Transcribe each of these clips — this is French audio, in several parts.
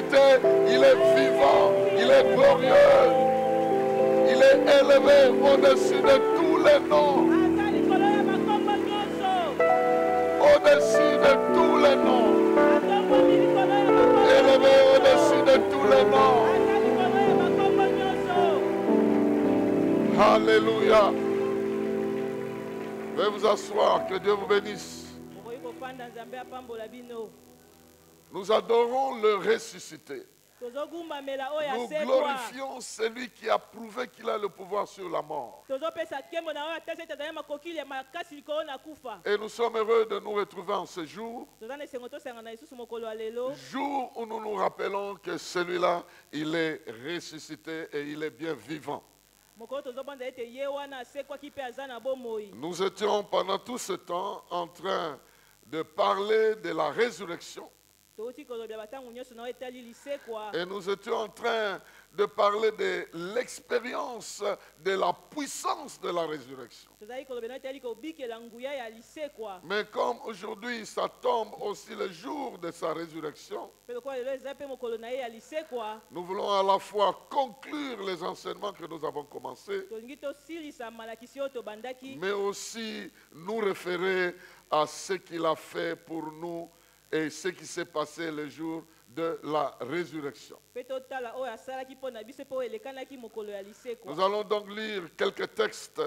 ressuscité, il est vivant, il est glorieux, il est élevé au-dessus de tous les noms, au-dessus de tous les noms, élevé au-dessus de tous les noms. Alléluia. Veuillez vous asseoir, que Dieu vous bénisse. Nous adorons le ressuscité. Nous glorifions celui qui a prouvé qu'il a le pouvoir sur la mort. Et nous sommes heureux de nous retrouver en ce jour. Jour où nous nous rappelons que celui-là, il est ressuscité et il est bien vivant. Nous étions pendant tout ce temps en train de parler de la résurrection. Et nous étions en train de parler de l'expérience de la puissance de la résurrection. Mais comme aujourd'hui ça tombe aussi le jour de sa résurrection, nous voulons à la fois conclure les enseignements que nous avons commencés, mais aussi nous référer à ce qu'il a fait pour nous et ce qui s'est passé le jour de la résurrection. Nous allons donc lire quelques textes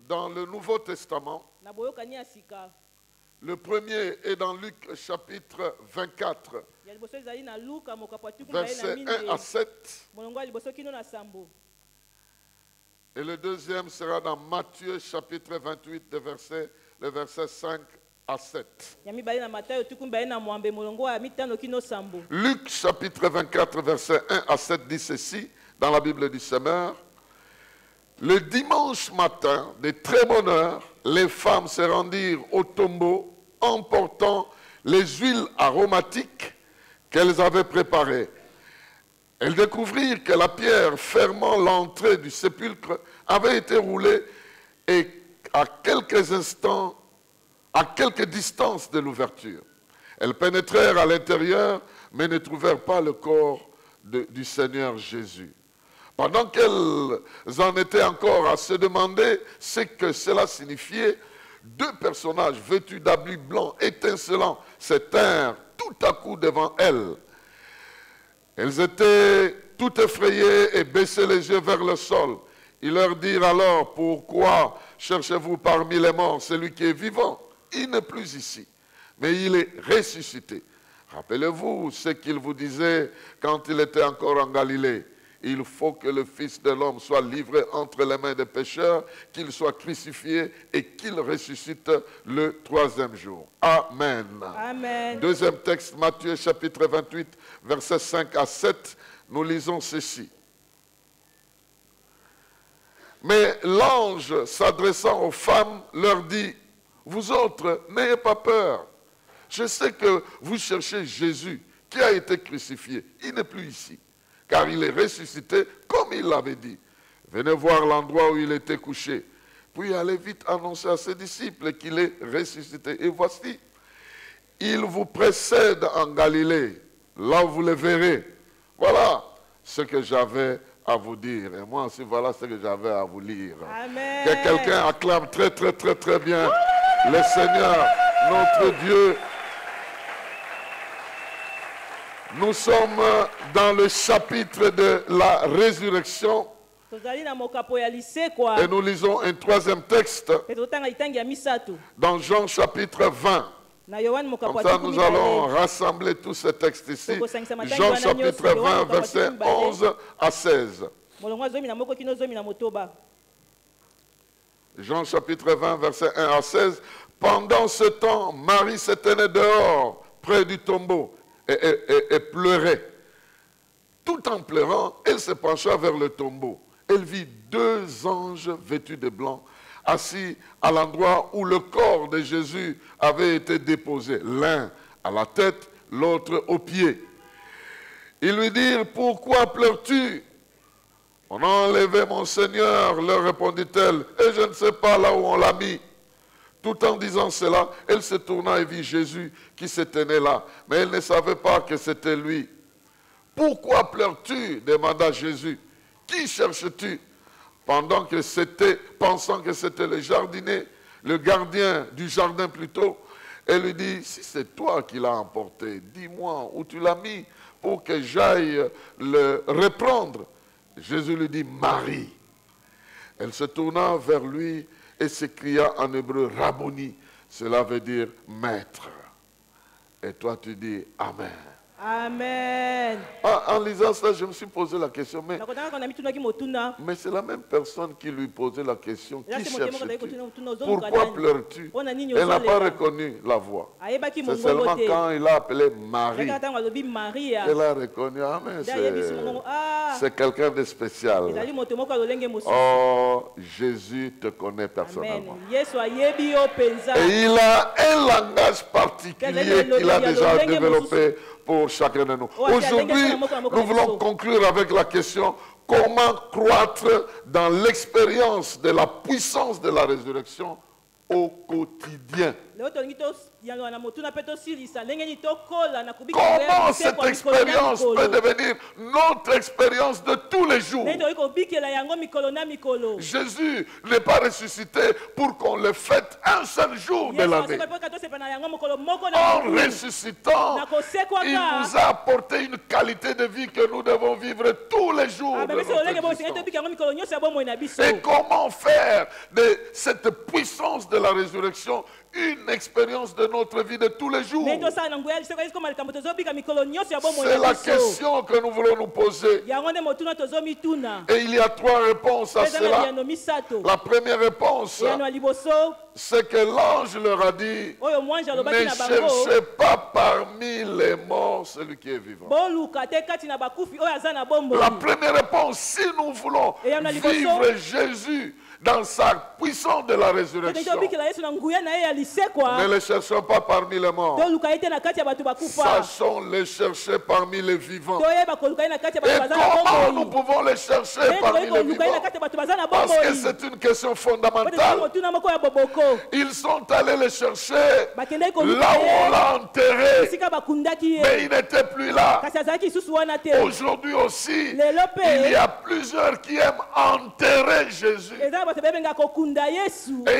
dans le Nouveau Testament. Le premier est dans Luc chapitre 24, versets 1 à 7. Et le deuxième sera dans Matthieu chapitre 28, le verset 5 à 7. Luc chapitre 24, verset 1 à 7 dit ceci, dans la Bible du Semeur. Le dimanche matin, de très bonne heure, les femmes se rendirent au tombeau, emportant les huiles aromatiques qu'elles avaient préparées. Elles découvrirent que la pierre fermant l'entrée du sépulcre avait été roulée et à quelques distances de l'ouverture. Elles pénétrèrent à l'intérieur, mais ne trouvèrent pas le corps du Seigneur Jésus. Pendant qu'elles en étaient encore à se demander ce que cela signifiait, deux personnages vêtus d'habits blancs étincelants se tinrent tout à coup devant elles. Elles étaient toutes effrayées et baissaient les yeux vers le sol. Ils leur dirent alors, pourquoi cherchez-vous parmi les morts celui qui est vivant? Il n'est plus ici, mais il est ressuscité. Rappelez-vous ce qu'il vous disait quand il était encore en Galilée. Il faut que le Fils de l'homme soit livré entre les mains des pécheurs, qu'il soit crucifié et qu'il ressuscite le troisième jour. Amen. Amen. Deuxième texte, Matthieu chapitre 28, versets 5 à 7. Nous lisons ceci. Mais l'ange, s'adressant aux femmes, leur dit, vous autres, n'ayez pas peur. Je sais que vous cherchez Jésus, qui a été crucifié. Il n'est plus ici, car il est ressuscité, comme il l'avait dit. Venez voir l'endroit où il était couché. Puis allez vite annoncer à ses disciples qu'il est ressuscité. Et voici, il vous précède en Galilée. Là, vous le verrez. Voilà ce que j'avais à vous dire. Et moi aussi, voilà ce que j'avais à vous lire. Amen. Que quelqu'un acclame très, très, très, très bien le Seigneur, notre Dieu. Nous sommes dans le chapitre de la résurrection. Et nous lisons un troisième texte dans Jean chapitre 20. Comme ça, nous allons rassembler tous ces textes ici. Jean chapitre 20, versets 11 à 16. Jean chapitre 20, versets 1 à 16. Pendant ce temps, Marie se tenait dehors, près du tombeau, et pleurait. Tout en pleurant, elle se pencha vers le tombeau. Elle vit deux anges vêtus de blanc, assis à l'endroit où le corps de Jésus avait été déposé, l'un à la tête, l'autre aux pieds. Ils lui dirent, pourquoi pleures-tu? On a enlevé mon Seigneur, leur répondit-elle, et je ne sais pas là où on l'a mis. Tout en disant cela, elle se tourna et vit Jésus qui se tenait là. Mais elle ne savait pas que c'était lui. « Pourquoi pleures-tu » demanda Jésus. « Qui cherches-tu » Pensant que c'était le jardinier, le gardien du jardin plutôt, elle lui dit, si c'est toi qui l'as emporté, dis-moi où tu l'as mis pour que j'aille le reprendre. Jésus lui dit, Marie. Elle se tourna vers lui et s'écria en hébreu, Rabboni, cela veut dire maître. Et toi tu dis, Amen. Amen. En lisant ça, je me suis posé la question, mais c'est la même personne qui lui posait la question, qui cherches-tu? Pourquoi pleures-tu? Elle n'a pas reconnu la voix. C'est seulement quand il a appelé Marie, elle a reconnu, ah mais c'est quelqu'un de spécial. Oh, Jésus te connaît personnellement. Et il a un langage particulier qu'il a déjà développé pour chacun de nous. Aujourd'hui, nous voulons conclure avec la question, comment croître dans l'expérience de la puissance de la résurrection au quotidien. Comment cette expérience peut devenir notre expérience de tous les jours? Jésus n'est pas ressuscité pour qu'on le fête un seul jour de l'année. En ressuscitant, il nous a apporté une qualité de vie que nous devons vivre tous les jours de notre existence. Et comment faire de cette puissance de la résurrection une expérience de notre vie de tous les jours? C'est la question que nous voulons nous poser. Et il y a trois réponses à cela. La première réponse, c'est que l'ange leur a dit, ne cherchez pas parmi les morts celui qui est vivant. La première réponse, si nous voulons vivre Jésus dans sa puissance de la résurrection, ne le cherchons pas parmi les morts. Sachons le chercher parmi les vivants. Et comment nous pouvons le chercher parmi les vivants? Parce que c'est une question fondamentale. Ils sont allés le chercher là où on l'a enterré, mais il n'était plus là. Aujourd'hui aussi, il y a plusieurs qui aiment enterrer Jésus. Et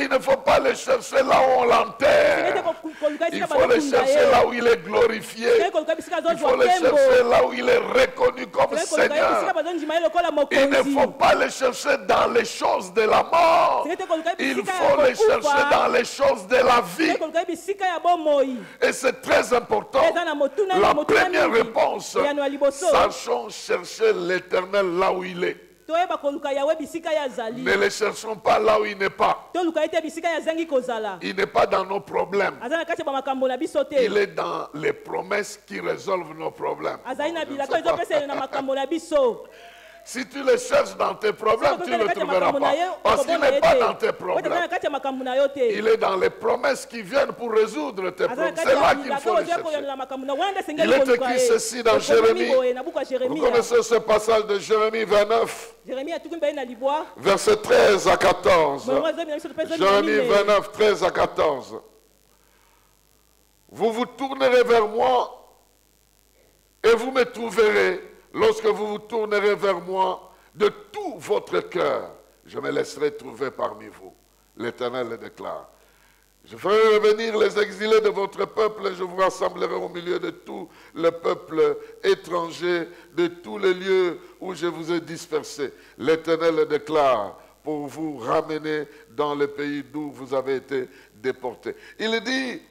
il ne faut pas le chercher là où on l'enterre. Il faut le chercher là où il est glorifié. Il faut le chercher là où il est reconnu comme Seigneur. Il ne faut pas le chercher dans les choses de la mort. Il faut le chercher dans les choses de la vie. Et c'est très important. La première réponse, sachons chercher l'Éternel là où il est. Ne le cherchons pas là où il n'est pas. Il n'est pas dans nos problèmes. Il est dans les promesses qui résolvent nos problèmes. Si tu le cherches dans tes problèmes, tu ne le trouveras pas. Parce qu'il n'est pas dans tes problèmes. Il est dans les promesses qui viennent pour résoudre tes problèmes. C'est là qu'il faut le chercher. Il est écrit ceci dans Jérémie. Vous connaissez ce passage de Jérémie 29, versets 13 à 14. Jérémie 29, 13 à 14. Vous vous tournerez vers moi et vous me trouverez. Lorsque vous vous tournerez vers moi de tout votre cœur, je me laisserai trouver parmi vous. L'Éternel le déclare. Je ferai revenir les exilés de votre peuple et je vous rassemblerai au milieu de tout le peuple étranger, de tous les lieux où je vous ai dispersés. L'Éternel le déclare pour vous ramener dans le pays d'où vous avez été déportés. Il dit,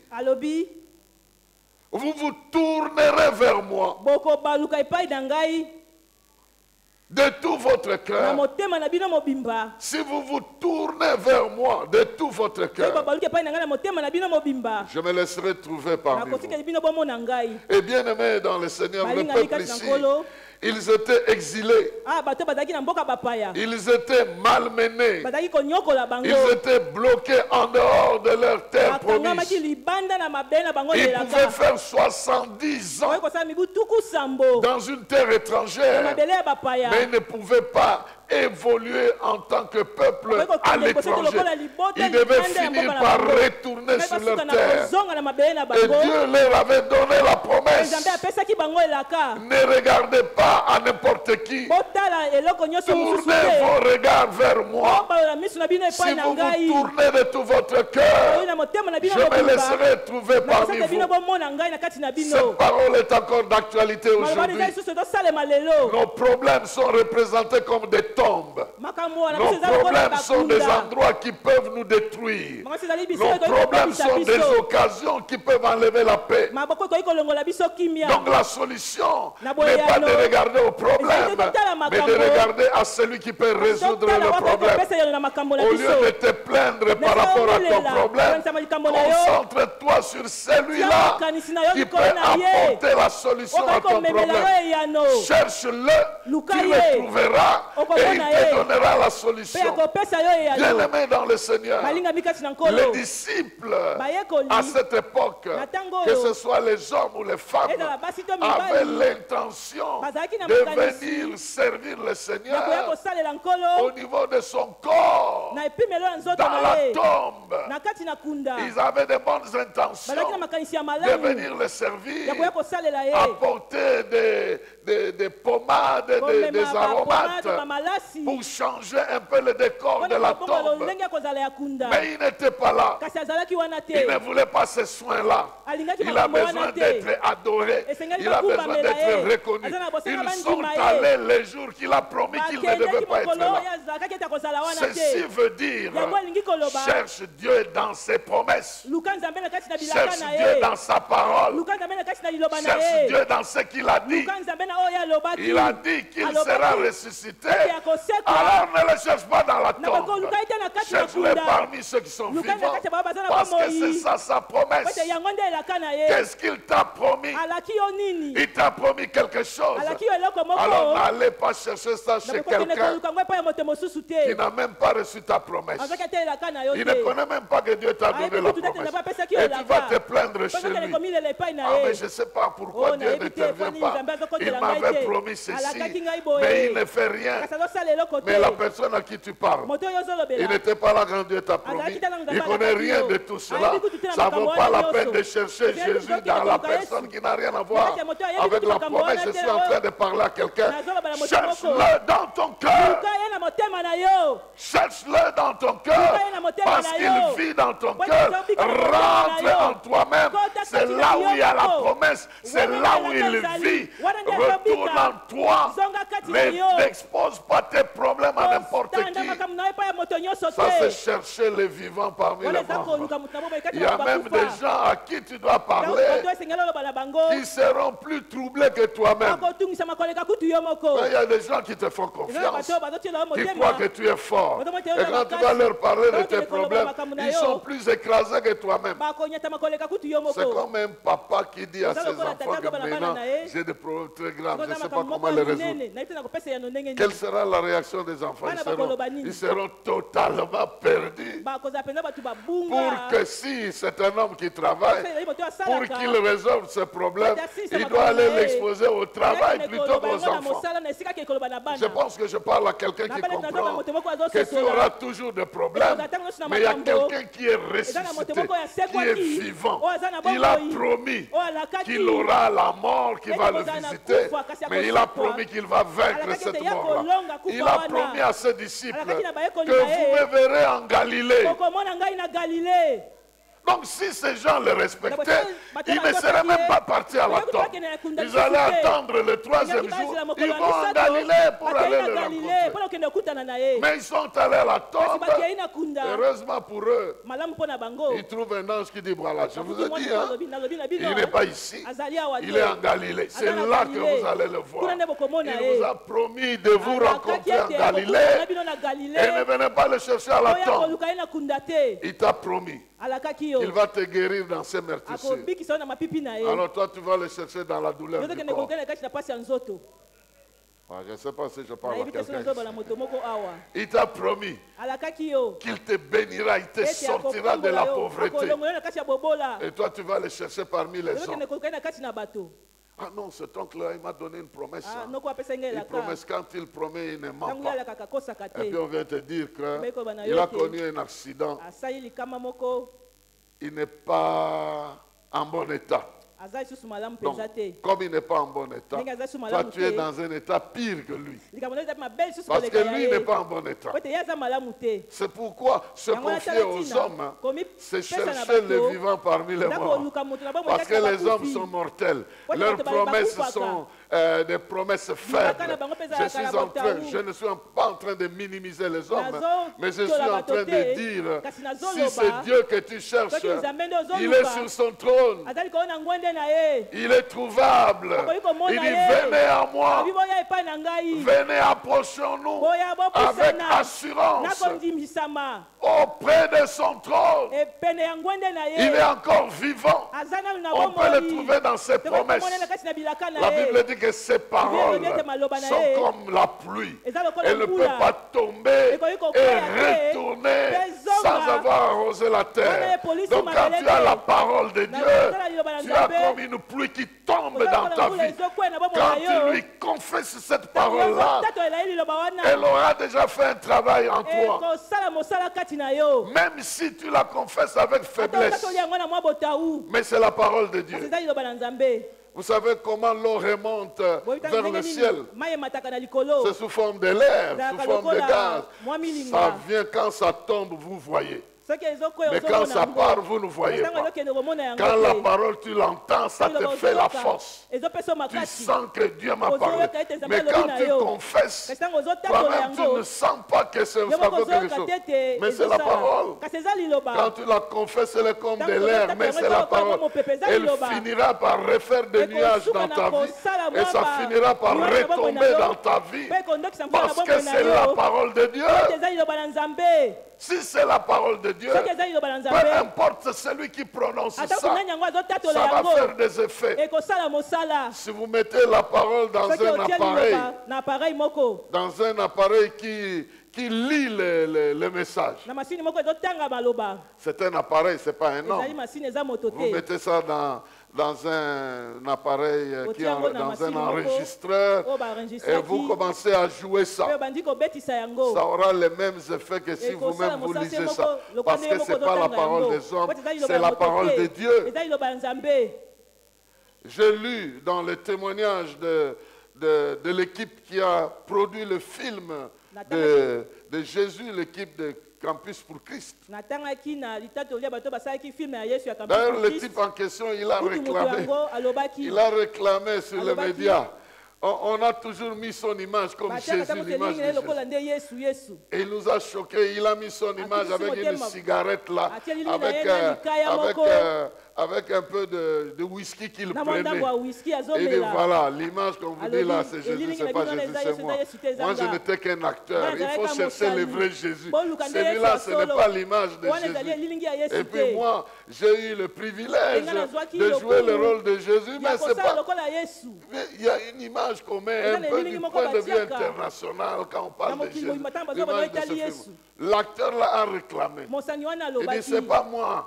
vous vous tournerez vers moi de tout votre cœur. Si vous vous tournez vers moi de tout votre cœur, je me laisserai trouver parmi vous. Et bien aimé dans le Seigneur, le peuple ici, Ils étaient exilés. Ah, bato bazalaki na mboka bapaya. Ils étaient malmenés. Bazalaki konyokola bango. Ils étaient bloqués en dehors de leur terre Bakangamaki promise. libanda na mabele na bango Ils elaka. pouvaient faire 70 ans Oyo kosala mibu tuku sambo. dans une terre Na étrangère, mabele ya bapaya. mais ils ne pouvaient pas évoluer en tant que peuple à l'étranger. Ils devaient finir par retourner sur leur terre. Et Dieu leur avait donné la promesse. Ne regardez pas à n'importe qui. Tournez vos regards vers moi. Si vous vous tournez de tout votre cœur, je me laisserai trouver parmi vous. Cette parole est encore d'actualité aujourd'hui. Nos problèmes sont représentés comme des tombes. Nos problèmes sont des endroits qui peuvent nous détruire. Nos problèmes sont des occasions qui peuvent enlever la paix. Donc la solution n'est pas de regarder au problème, mais de regarder à celui qui peut résoudre le problème. Au lieu de te plaindre par rapport à ton problème, concentre-toi sur celui-là qui peut apporter la solution à ton problème. Cherche-le, tu le trouveras et il te donnera la solution. Bien-aimé dans le Seigneur, les disciples à cette époque, que ce soit les hommes ou les femmes, avaient l'intention de venir servir le Seigneur au niveau de son corps, dans la tombe. Ils avaient de bonnes intentions de venir le servir, apporter des pommades, des aromates pour changer un peu le décor de la tombe. Mais il n'était pas là. Il ne voulait pas ces soins-là. Il a besoin d'être adoré. Il a besoin d'être reconnu. Ils sont allés les jours qu'il a promis qu'il ne devait pas être là. Ceci veut dire, cherche Dieu dans ses promesses. Cherche Dieu dans sa parole. Cherche Dieu dans ce qu'il a dit. Il a dit qu'il sera ressuscité. Alors ne le cherche pas dans la tombe. Cherche-le parmi ceux qui sont vivants. Parce que c'est ça sa promesse. Qu'est-ce qu'il t'a promis? Il t'a promis quelque chose. Alors n'allez pas chercher ça chez quelqu'un qui n'a même pas reçu ta promesse. Il ne connaît même pas que Dieu t'a donné la promesse. Et tu vas te plaindre chez lui. Ah mais je ne sais pas pourquoi Dieu n'intervient pas. Il m'avait promis ceci, mais il ne fait rien. Mais la personne à qui tu parles, il n'était pas là quand Dieu t'a promis. Il ne connaît rien de tout cela. Ça ne vaut pas la peine de chercher Jésus dans la personne qui n'a rien à voir avec la promesse. Je suis en train de parler à quelqu'un. Cherche-le dans ton cœur. Cherche-le dans ton cœur. Parce qu'il vit dans ton cœur. Rentre en toi-même. C'est là où il y a la promesse. C'est là où il vit. Retourne en toi. N'expose pas tes problèmes à n'importe qui. Ça, c'est chercher les vivants parmi les morts. Il y a même des gens à qui tu dois parler qui seront plus troublés que toi-même. Il y a des gens qui te font confiance, qui croient que tu es fort. Et quand tu vas leur parler de tes problèmes, ils sont plus écrasés que toi-même. C'est comme un papa qui dit à ses enfants que maintenant j'ai des problèmes très graves, je ne sais pas comment les résoudre. Quelle sera la réaction des enfants? Ils seront totalement perdus. Pour que si c'est un homme qui travaille, pour qu'il résolve ce problème, il doit aller l'exposer au travail plutôt qu'aux enfants. Je pense que je parle à quelqu'un qui comprend que tu auras toujours des problèmes, mais il y a quelqu'un qui est ressuscité, qui est vivant. Il a promis qu'il aura la mort qui va le visiter, mais il a promis qu'il va vaincre cette mort-là. Il a promis à ses disciples que vous me verrez en Galilée. Donc si ces gens le respectaient, ils ne seraient même pas partis à la tombe. Ils allaient attendre le troisième jour. Ils vont en Galilée pour aller le rencontrer. Mais ils sont allés à la tombe. Heureusement pour eux, ils trouvent un ange qui dit, voilà, je vous ai dit, hein, il n'est pas ici. Il est en Galilée. C'est là que vous allez le voir. Il vous a promis de vous rencontrer en Galilée. Et ne venez pas le chercher à la tombe. Il t'a promis. Il va te guérir dans ses meurtrissures. Alors toi, tu vas le chercher dans la douleur du corps. Je ne sais pas si je parle à nayebi te soki quelqu'un. nazobola moto moko awa Il t'a promis alakaki yo qu'il te bénira, il te ete sortira de la akofungola yo pauvreté. akolongola yo na kati ya bobola Et toi, tu vas le chercher parmi les hommes. ozokende kokai na kati na bato Ah non, cet oncle-là, il m'a donné une promesse. Ah, Hein. noko apesa ngai Il elaka promet, quand il promet, il ne ment ntango pas. yalakaka kosaka Et te puis on vient te dire Beko bana qu'il a yote. connu un accident. asali likama moko Il n'est pas en bon état. aza lisusu malamu Donc, mpenza te comme il n'est pas en bon état, ndenge aza lisusu toi malamu tu es te dans un état pire que lui. likambo eza mabe lisusu Parce que koleka ya lui ye n'est pas en bon état. po ete ye aza malamu te C'est pourquoi se yango confier natala aux ntina hommes, c'est komipesa na chercher les bato vivants parmi les eza morts. koluka moto na bomoi Parce que kati na les hommes bakufi sont mortels. Ouais, Leurs bato promesses bakufaka. sont des promesses faibles. Je suis ne suis pas en train de minimiser les hommes, mais je suis en train de dire, si c'est Dieu que tu cherches, soki nzambe nde il est sur ozoluka son trône. azali koona ngwende na ye Il est trouvable. Okoki komona Il dit, ye. venez à moi. abi boya epai na ngai Venez, approchons-nous boya avec bopusana assurance nakondimisama auprès de son trône. epene ya ngwende na Il est ye encore vivant. aza nanu na On peut le bomoi trouver dans ses promesses. tokomonela kati na bilaka na La ye Bible dit que ces paroles sont comme la pluie. Elle ne peut pas tomber et retourner sans avoir arrosé la terre. Donc quand tu as la parole de Dieu, tu as comme une pluie qui tombe dans ta vie. Quand tu lui confesses cette parole-là, elle aura déjà fait un travail en toi. ekosala mosala kati na yo Même si tu la confesses avec faiblesse. atoli yango na mwa botaou Mais c'est la parole de Dieu. eza liloba na nzambe Vous savez comment l'eau remonte vers le ciel? mai emataka na likolo C'est sous forme de l'air, sous forme de gaz. mwa Ça milinga vient quand ça tombe, vous voyez. soki ezokwea Mais quand ça part, vous ne voyez ntango pas. ezokende komona yango Quand la te parole, tu l'entends, ça te fait la force. ezopesa Tu makasi sens que Dieu m'a parlé. Mais quand tu confesses, kasi ntango ozotatola toi-même, tu yango ne sens pas que ça yo fait moko quelque ozoyoka chose. te ete Mais c'est la parole. kasi eza liloba Quand tu la confesses, elle est comme de Tango l'air, ozotata mais yango c'est la ezalokola parole. mopepe, eza Elle liloba. finira par refaire des nuages dans ta vie. Et ça finira par retomber dans ta vie. mpe ekondokisa mpo na Parce que bomoi na c'est la yo parole de Dieu. ete eza liloba na nzambe Si c'est la parole de Dieu, soki eza liloba na peu nzambe importe celui qui prononce ata ça, kunani yango azotatola ça va yango faire des effets. ekosala mosala Si vous mettez la parole dans soki un otie appareil, liloba na appareil moko dans un appareil qui lit les messages, na masini moko ezotanga maloba c'est un appareil, c'est pas un ezali homme. masini eza moto Vous te mettez ça dans un appareil, dans un enregistreur, oyo et baenregistraki vous commencez à jouer ça. oyo bandi kobetisa yango Ça aura les mêmes effets que si Et vous-même vous kosala lisez mosasi ça. moko, Parce que ce n'est pas la parole des hommes, c'est la parole de Dieu. eza liloba ya nzambe J'ai lu dans le témoignage de l'équipe qui a produit le film de Jésus, l'équipe de Campus pour Christ. natangaki na litatoli ya bato basalaki filme ya yesu ya D'ailleurs, le type en question, il a kutu moto réclamé, yango alobaki il a réclamé sur les Alobaki. médias. On a toujours mis son image comme Jésus, batiaka l'image moto de elingi Jésus. lokola nde yesu Et il nous a choqués. Il a mis son image avec une cigarette là, avec un peu de whisky qu'il na mwa prenait. ndango ya whisky Et il dit azomela voilà, l'image qu'on vous dit là, c'est Jésus, c'est pas Jésus, c'est moi. Moi, je n'étais qu'un acteur. Il faut chercher le vrai Jésus. Celui-là, ce n'est pas l'image de wana ezali Jésus. elilingi ya yesu Et te puis moi, j'ai eu le privilège de jouer le rôle de Jésus, mais ya c'est kosala pas. lokola yesu Mais il y a une image qu'on met un peu du point de vue international quand on parle de Jésus. L'image de ce film. L'acteur là a réclamé. mosani wana Il dit, alobaki c'est pas moi.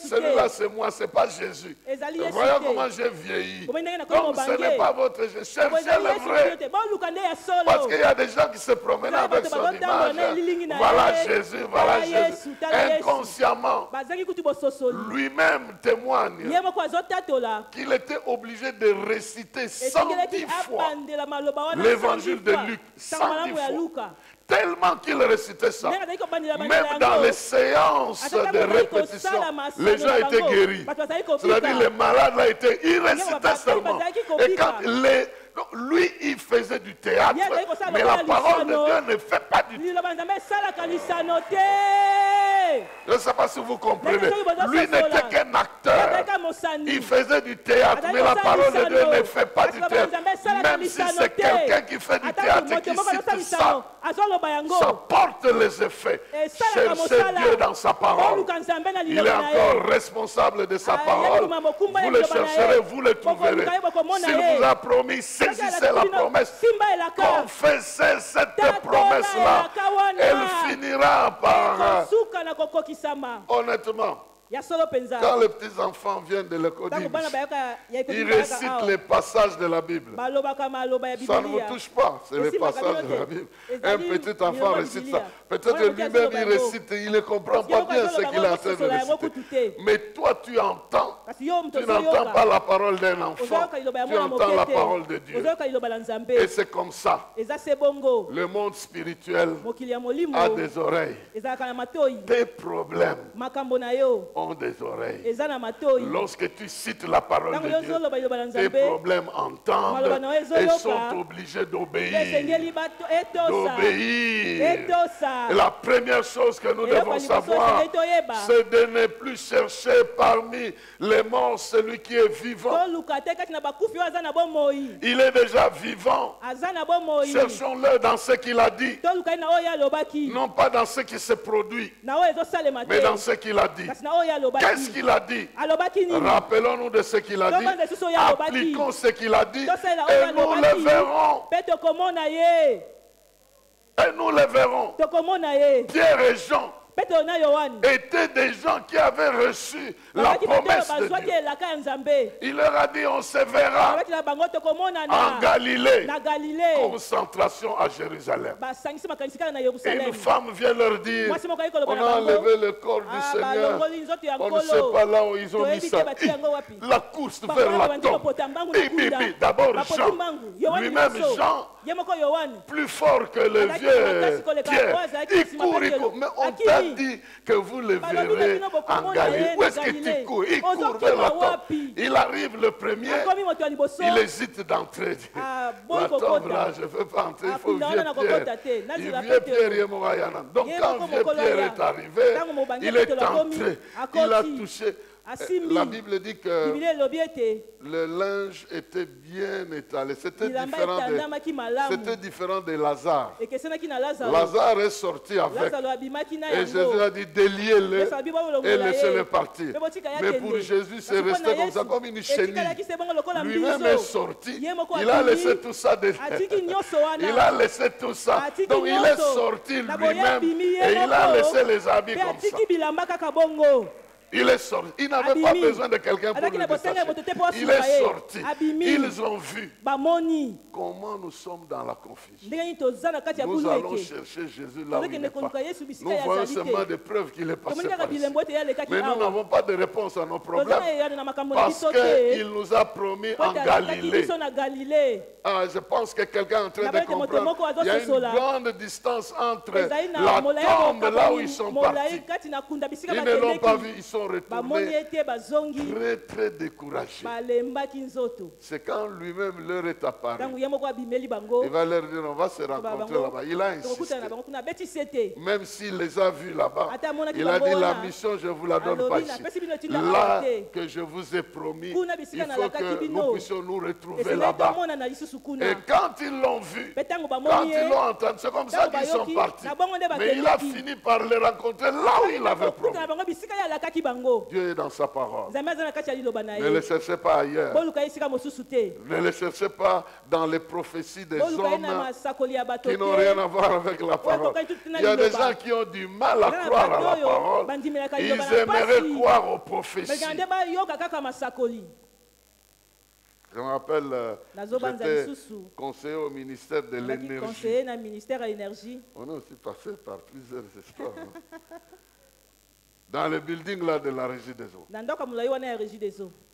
Celui-là, c'est moi, c'est pas Jésus. ezali yesu Voyons te comment j'ai vieilli. Komoi ndenge nakomi Donc ce mobange n'est pas votre Jésus. Cherchez ezali le yesu vrai. te boluka nde ya Parce solo qu'il y a des gens qui se promènent avec son image. Voilà Jésus, voilà Jésus. Inconsciemment, bazangi kutu bososoli lui-même témoigne ye moko azotatola qu'il était obligé de réciter 110 esengelaki fois abandela maloba wana l'évangile de Luc. 110 ntango malamu ya fois. luka Tellement qu'il récitait ça. ndenge azali kobandela Même bandela dans les yango séances de répétition, les gens étaient guéris. C'est-à-dire les malades là étaient, ils récitaient seulement. Et quand lui, il faisait du théâtre, mais la parole de Dieu ne fait pas du théâtre. liloba nzambe esalaka lisano te Je ne sais pas si vous comprenez. Les gens, Lui ils vont n'était qu'un acteur. Azalaka mosani. Il faisait du théâtre, mais la parole de Dieu ne fait pas du théâtre. Même si c'est quelqu'un qui fait du théâtre et qui cite ça, ça porte les effets. Cherchez Dieu dans sa parole. Il est encore responsable de sa parole. Vous le chercherez, vous le trouverez. S'il vous a promis, saisissez la promesse. Confessez cette promesse-là. Elle finira par... Honnêtement, quand les petits enfants viennent de l'école, ils récitent les passages de la Bible. Ça ne vous touche pas, c'est les passages de la Bible. Un petit enfant récite ça. Peut-être lui-même il récite, il ne comprend pas bien ce qu'il est en train de réciter. Mais toi tu entends. Tu n'entends pas la parole d'un enfant, tu entends la parole de Dieu. Et c'est comme ça. Le monde spirituel a des oreilles. Tes problèmes ont des oreilles. Lorsque tu cites la parole de Dieu, tes problèmes entendent et sont obligés d'obéir. Et la première chose que nous devons savoir, c'est de ne plus chercher parmi les morts celui qui est vivant. Il est déjà vivant. Cherchons-le dans ce qu'il a dit. Non pas dans ce qui se produit, mais dans ce qu'il a dit. Qu'est-ce qu'il a dit? Rappelons-nous de ce qu'il a dit. Appliquons ce qu'il a dit et nous le verrons. Et nous le verrons. Pierre et Jean étaient des gens qui avaient reçu la promesse de Dieu. Il leur a dit, on se verra en Galilée. Concentration à Jérusalem. Et une femme vient leur dire, on a enlevé le corps du Seigneur. On ne sait pas là où ils ont mis ça. La course vers la tombe. D'abord Jean, lui-même Jean, plus fort que le vieux Pierre. Il court. Mais on t'a dit que vous le verrez en Galilée. Où est-ce que tu cours? Il court vers la tombe. Il arrive le premier. Il hésite d'entrer. La tombe là, je ne veux pas entrer. Il faut vieux Pierre. Il vieux Pierre est mort. Donc quand vieux Pierre est arrivé, il est entré. Il a touché. La Bible dit que le linge était bien étalé. C'était différent de Lazare. Lazare est sorti avec. Et Jésus a dit déliez-le et laissez-le partir. Mais pour Jésus, c'est resté comme ça, comme une chenille. Lui-même est sorti. Il a laissé tout ça derrière. Il a laissé tout ça. Donc il est sorti lui-même et il a laissé les habits comme ça. Il est sorti. Il n'avait pas besoin de quelqu'un pour le détacher. Il est sorti. Ils ont vu comment nous sommes dans la confusion. Nous allons chercher Jésus là où il n'est pas. Nous voyons seulement des preuves qu'il est passé par ici. Mais nous n'avons pas de réponse à nos problèmes. Parce qu'il nous a promis en Galilée. Ah, je pense que quelqu'un est en train de comprendre. Il y a une grande distance entre la tombe là où ils sont partis. Ils ne l'ont pas vu. Ils sont retournés très très découragés. C'est quand lui-même leur est apparu. Il va leur dire on va se rencontrer là-bas. Il a insisté. Même s'il les a vus là-bas, il a dit la mission je ne vous la donne pas ici. Là que je vous ai promis, il faut que nous puissions nous retrouver là-bas. Et quand ils l'ont vu, quand ils l'ont entendu, c'est comme ça qu'ils sont partis. Mais il a fini par les rencontrer là où il avait promis. Dieu est dans sa parole. Ne le cherchez pas ailleurs. Ne le cherchez pas dans les prophéties des hommes qui n'ont rien à voir avec la parole. Il y a des gens qui ont du mal à croire à la parole. Ils aimeraient croire aux prophéties. Je me rappelle, j'étais conseiller au ministère de l'énergie. On est aussi passé par plusieurs histoires. Dans le building là de la régie des eaux.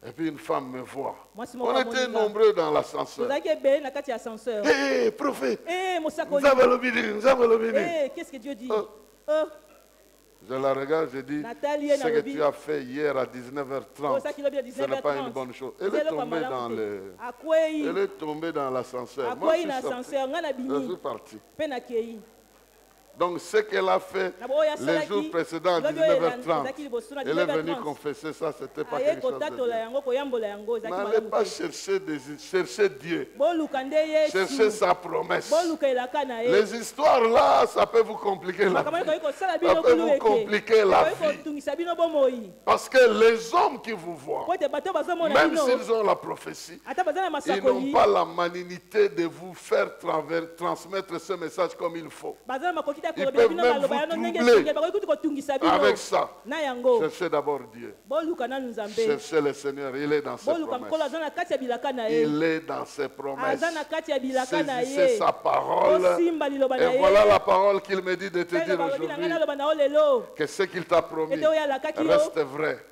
Et puis une femme me voit. On était nombreux dans l'ascenseur. Hé, prophète, nous avons l'obéi. Qu'est-ce que Dieu dit? Je la regarde, je dis, ce que tu as fait hier à 19h30, ce n'est pas une bonne chose. Elle est tombée dans le... Elle est tombée dans l'ascenseur. Moi, je suis parti. Donc ce qu'elle a fait les jours précédents à 19h30, elle est venue confesser ça, c'était pas quelque chose de bien. N'allez pas chercher Dieu, chercher sa promesse. Les histoires là, ça peut vous compliquer la vie. Ça peut vous compliquer la vie. Parce que les hommes qui vous voient, même s'ils ont la prophétie, ils n'ont pas la malignité de vous faire transmettre ce message comme il faut. Ils peuvent même vous troubler avec ça. Cherchez d'abord Dieu. Cherchez le Seigneur, il est dans ses promesses. Il est dans ses promesses. Saisissez sa parole. Et voilà la parole qu'il me dit de te dire aujourd'hui. Que ce qu'il t'a promis reste vrai.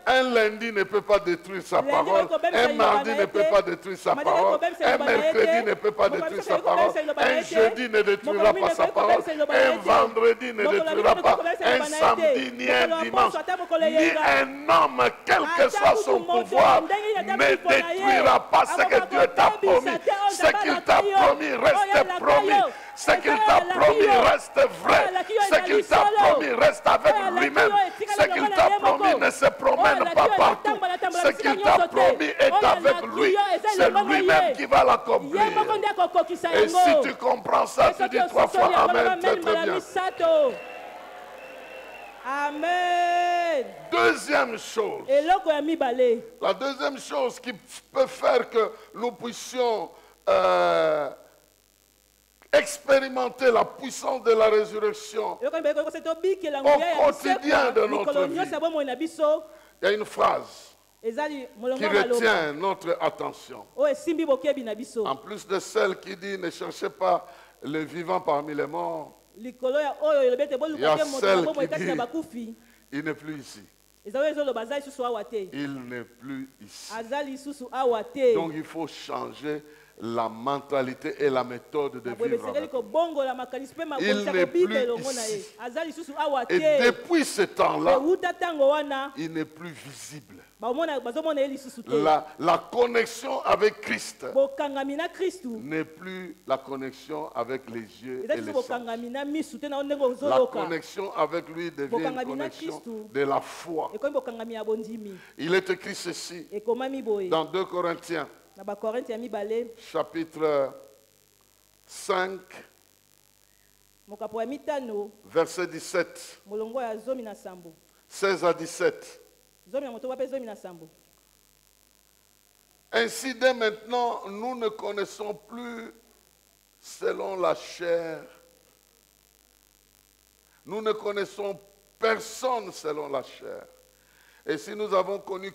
Un lundi ne peut pas détruire sa parole. Un mardi ne peut pas détruire sa parole. Un mercredi ne peut pas détruire sa parole. Un jeudi ne détruira pas sa parole. Un vendredi ne détruira pas. Un samedi ni un dimanche. Ni un homme, quel que soit son pouvoir, ne détruira pas ce que Dieu t'a promis. Ce qu'il t'a promis reste promis. Ce qu'il t'a promis reste vrai. Ce qu'il t'a promis reste avec lui-même. Ce qu'il t'a promis ne se promène pas partout. Ce qu'il t'a promis est avec lui. C'est lui-même qui va l'accomplir. Et si tu comprends ça, tu dis 3 fois Amen, très très bien. Amen. Deuxième chose. La deuxième chose qui peut faire que nous puissions expérimenter la puissance de la résurrection au quotidien de notre vie. Il y a une phrase qui retient notre attention. En plus de celle qui dit ne cherchez pas le vivant parmi les morts, il y a celle qui dit il n'est plus ici. Il n'est plus ici. Donc il faut changer la mentalité et la méthode de vivre avec lui. Il n'est plus ici. Et depuis ce temps-là, il n'est plus visible. La connexion avec Christ n'est plus la connexion avec les yeux et les sens. La connexion avec lui devient une connexion de la foi. Il est écrit ceci dans 2 Corinthiens chapitre 5 verset 17, 16 à 17. Ainsi dès maintenant, nous ne connaissons plus selon la chair. Nous ne connaissons personne selon la chair. Et si nous avons connu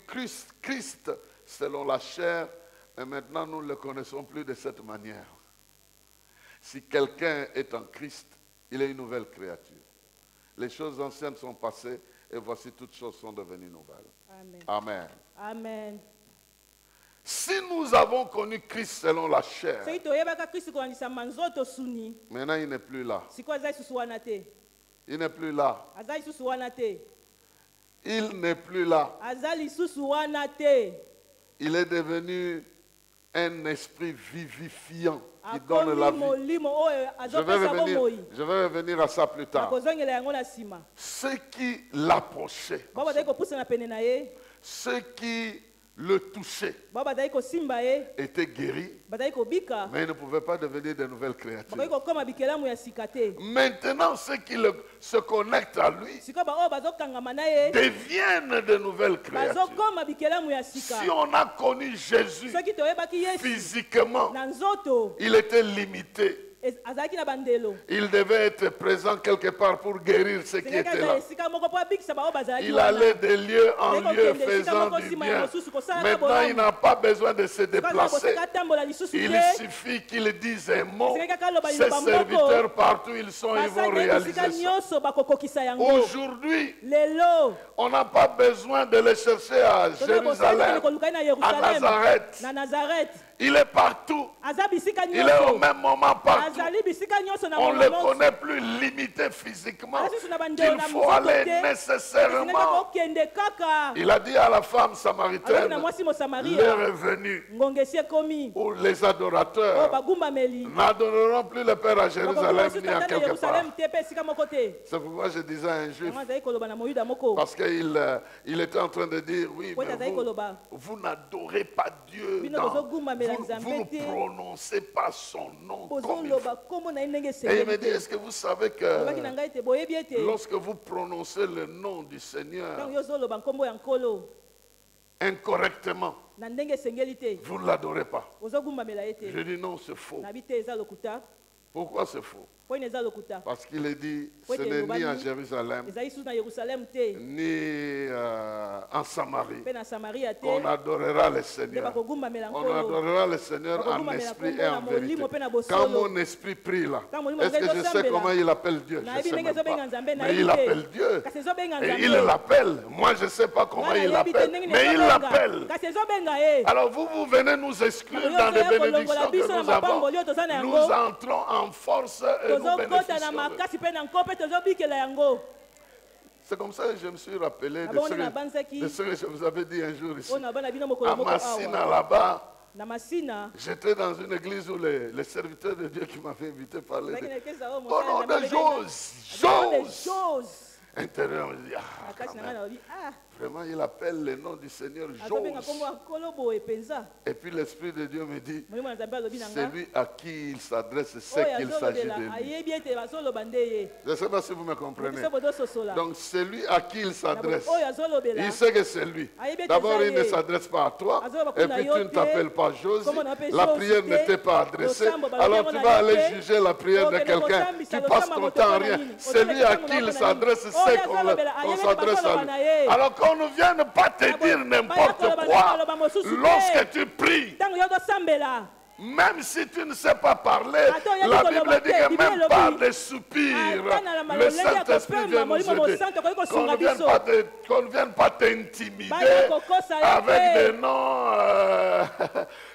Christ selon la chair, et maintenant nous ne le connaissons plus de cette manière. Si quelqu'un est en Christ, il est une nouvelle créature. Les choses anciennes sont passées et voici toutes choses sont devenues nouvelles. Amen. Amen. Amen. Si nous avons connu Christ selon la chair, maintenant il n'est plus là. Il n'est plus là. Il n'est plus là. Il est devenu un esprit vivifiant qui donne la vie. Je vais revenir à ça plus tard. Ceux qui l'approchaient, ceux qui le touchaient étaient guéris, mais ils ne pouvaient pas devenir de nouvelles créatures. Maintenant, ceux qui se connectent à lui deviennent de nouvelles créatures. Si on a connu Jésus physiquement, il était limité. Il devait être présent quelque part pour guérir ceux qui étaient là. Il allait de lieu en lieu faisant du bien. Maintenant, il n'a pas besoin de se déplacer. Il suffit qu'il dise un mot. Ses serviteurs, partout ils sont, ils vont réaliser ça. Aujourd'hui, on n'a pas besoin de le chercher à Jérusalem, à Nazareth. Il est partout. Il est au même moment partout. On ne le connaît plus limité physiquement. Il faut aller nécessairement. Il a dit à la femme samaritaine, l'heure est venue où les adorateurs n'adoreront plus le Père à Jérusalem ni à quelque part. C'est pourquoi je disais à un juif, parce qu'il était en train de dire, oui, mais vous n'adorez pas Dieu, vous ne prononcez pas son nom comme il faut. Et il me dit, est-ce que vous savez que lorsque vous prononcez le nom du Seigneur incorrectement, vous ne l'adorez pas? Je dis non, c'est faux. Pourquoi c'est faux? Parce qu'il est dit, ce n'est ni à Jérusalem, ni en Samarie qu'on adorera le Seigneur. On adorera le Seigneur en esprit et en vérité. Quand mon esprit prie là, est-ce que je sais comment il appelle Dieu? Je ne sais même pas. Mais il appelle Dieu. Et il l'appelle. Moi, je ne sais pas comment il l'appelle. Mais il l'appelle. Alors vous venez nous exclure dans les bénédictions que nous avons. Nous entrons en force et nous bénéficions. C'est comme ça que je me suis rappelé de ce que je vous avais dit un jour ici. À Massina, là-bas, j'étais dans une église où les serviteurs de Dieu qui m'avaient invité parlaient au nom de choses. Intérieur, me dit, vraiment, il appelle le nom du Seigneur Jose. Et puis l'Esprit de Dieu me dit, celui à qui il s'adresse, c'est qu'il s'agit de lui. Je ne sais pas si vous me comprenez. Donc celui à qui il s'adresse, il sait que c'est lui. D'abord, il ne s'adresse pas à toi, et puis tu ne t'appelles pas Jose. La prière n'était pas adressée. Alors tu vas aller juger la prière de quelqu'un. Tu passes ton temps à rien. Celui à qui il s'adresse, c'est qu'on s'adresse à lui. Alors qu'on ne vienne pas te dire n'importe quoi lorsque tu pries. Même si tu ne sais pas parler, la Bible dit que même par des soupirs, le Saint-Esprit vient nous aider. Qu'on ne vienne pas t'intimider avec des noms.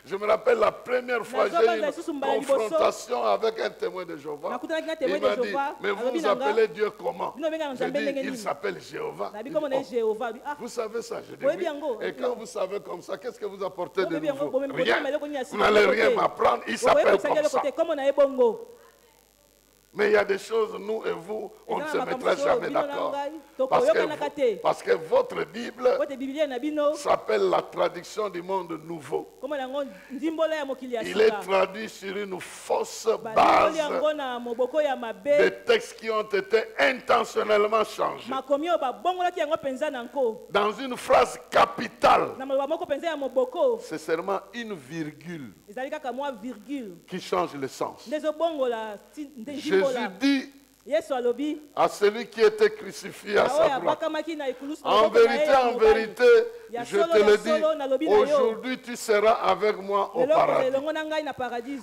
Je me rappelle la première fois, j'ai eu une confrontation avec un témoin de Jéhovah. Il m'a dit, mais vous appelez Dieu comment? J'ai dit, il s'appelle Jéhovah. Il dit, oh, vous savez ça? Je dis oui. Et quand vous savez comme ça, qu'est-ce que vous apportez de nouveau? Rien. Vous n'allez rien m'apprendre, il s'appelle comme ça. Mais il y a des choses, nous et vous, on ne se mettra jamais d'accord. Parce que votre Bible s'appelle la traduction du monde nouveau. Il est traduit sur une fausse base des textes qui ont été intentionnellement changés. Dans une phrase capitale, c'est seulement une virgule qui change le sens. Jésus dit à celui qui était crucifié à sa droite, en vérité, je te le dis, aujourd'hui tu seras avec moi au paradis.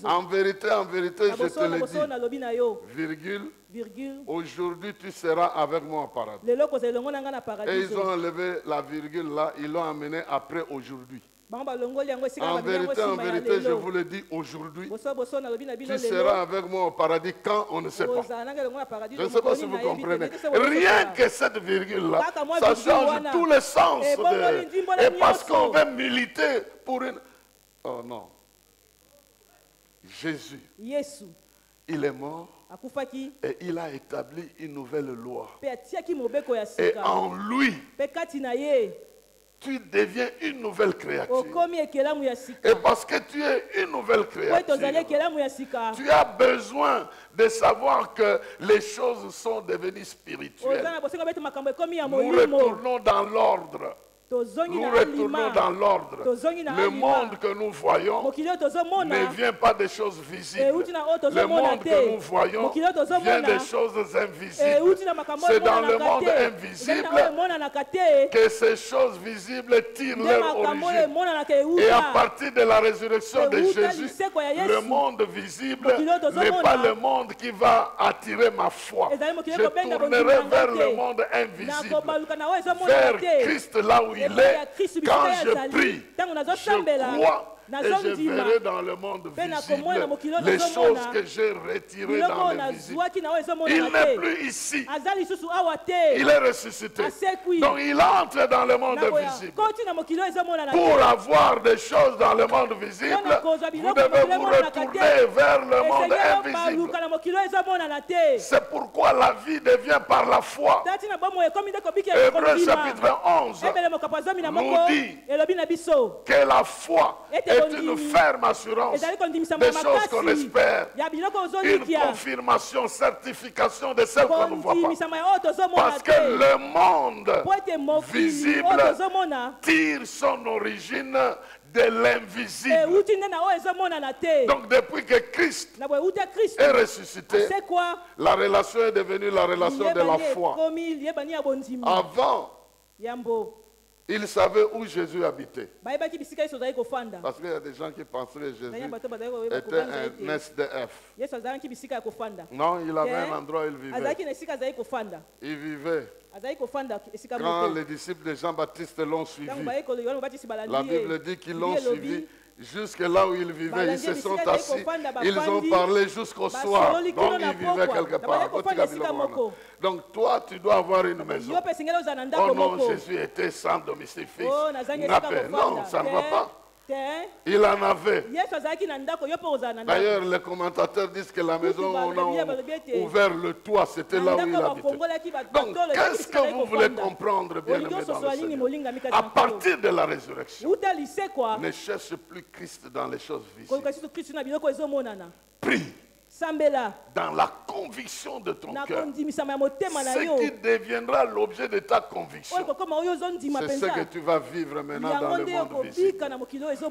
En vérité, je te le dis, virgule, aujourd'hui tu seras avec moi au paradis. Et ils ont enlevé la virgule là, ils l'ont amené après aujourd'hui. En vérité, je vous le dis aujourd'hui, tu seras avec moi au paradis quand on ne sait pas. Je ne sais pas si vous comprenez. Rien que cette virgule-là, ça change tout le sens. Et parce qu'on veut militer pour une... Oh non. Jésus, il est mort et il a établi une nouvelle loi. Et en lui, tu deviens une nouvelle créature. Et parce que tu es une nouvelle créature, tu as besoin de savoir que les choses sont devenues spirituelles. Nous retournons dans l'ordre. Nous retournons dans l'ordre. Le monde que nous voyons ne vient pas des choses visibles. Le monde que nous voyons vient des choses invisibles. C'est dans le monde invisible que ces choses visibles tirent leur origine. Et à partir de la résurrection de Jésus, le monde visible n'est pas le monde qui va attirer ma foi. Je tournerai vers le monde invisible, vers Christ là où il est. Quand je prie, je crois et je verrai dans le monde visible les choses que j'ai retirées dans l'invisible. Il n'est plus ici. Il est ressuscité. Donc il entre dans le monde visible. Pour avoir des choses dans le monde visible, vous devez vous retourner vers le monde invisible. C'est pourquoi la vie devient par la foi. Hébreux chapitre 11 nous dit que la foi est une ferme assurance des choses qu'on espère, une confirmation, certification de celles qu'on ne voit pas. Parce que le monde visible tire son origine de l'invisible. Donc depuis que Christ est ressuscité, la relation est devenue la relation de la foi. Avant, il savait où Jésus habitait. Parce qu'il y a des gens qui pensaient que Jésus était un SDF. Non, il avait un endroit où il vivait. Il vivait. Quand les disciples de Jean-Baptiste l'ont suivi, la Bible dit qu'ils l'ont suivi jusque là où ils vivaient. Ils se sont assis, ils ont parlé jusqu'au soir. Donc ils vivaient quelque part. Donc toi, tu dois avoir une maison. Oh non, Jésus était sans domicile fixe. Non, ça ne va pas. Il en avait. D'ailleurs, les commentateurs disent que la maison où on a ouvert le toit, c'était là où il habitait. Donc, qu'est-ce que vous voulez comprendre, bien-aimés dans le Seigneur? À partir de la résurrection, ne cherche plus Christ dans les choses visibles. Prie dans la conviction de ton cœur. Ce qui deviendra l'objet de ta conviction, c'est ce que tu vas vivre maintenant dans le monde visible.